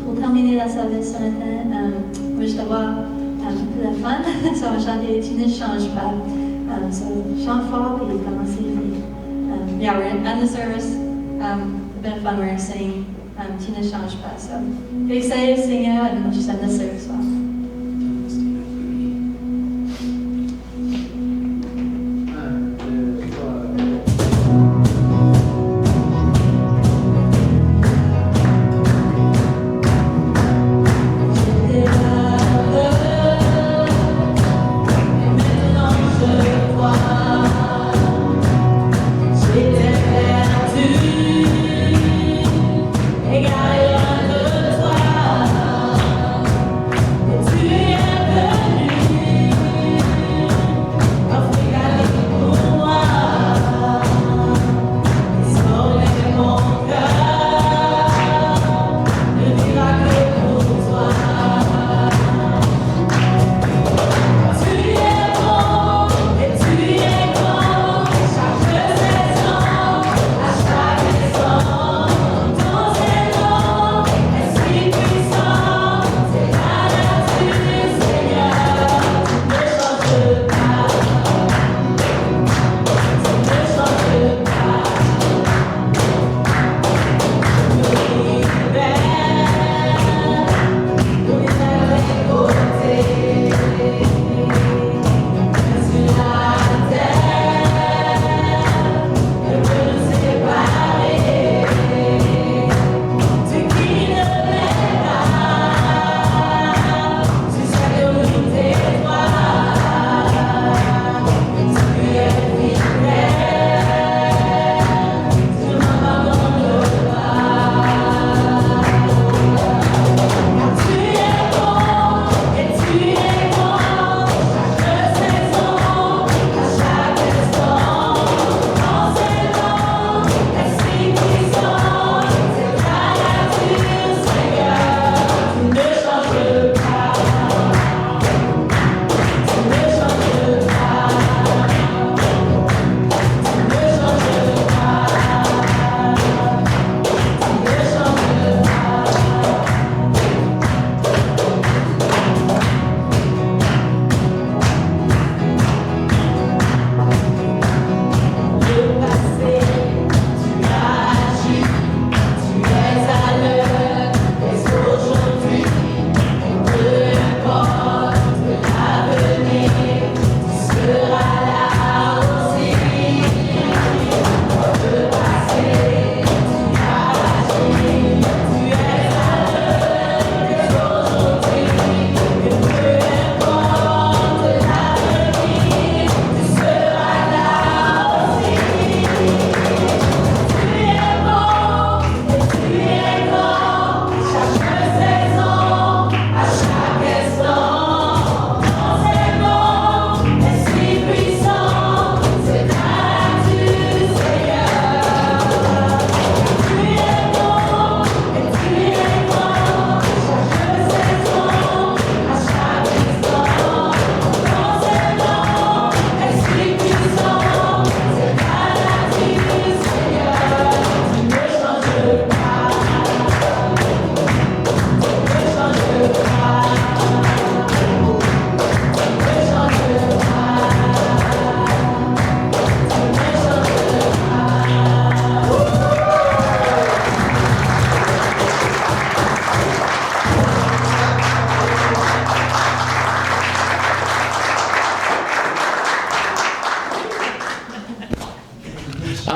Pour terminer la service ce matin, moi je dois avoir un peu de fun, so on va chanter Tu ne changes pas. So chante fort et commencer. Yeah, we're gonna end the service. A bit of fun, we're gonna sing Tu ne changes pas. So get excited, sing out, and we'll just end the service off.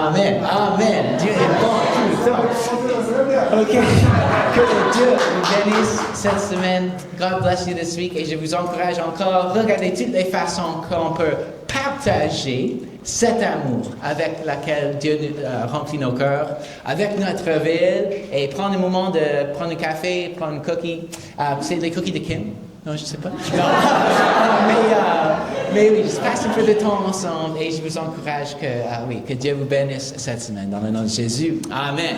Amen. Amen. Dieu est bon tout le temps. OK. Que Dieu vous bénisse cette semaine. God bless you this week. Et je vous encourage encore, regardez toutes les façons qu'on peut partager cet amour avec lequel Dieu remplit nos cœurs, avec notre ville, et prendre un moment de prendre un café, prendre un cookie. C'est les cookies de Kim? Non, je ne sais pas. Non. Mais oui, juste passer un peu de temps ensemble et je vous encourage que Dieu vous bénisse cette semaine dans le nom de Jésus. Amen.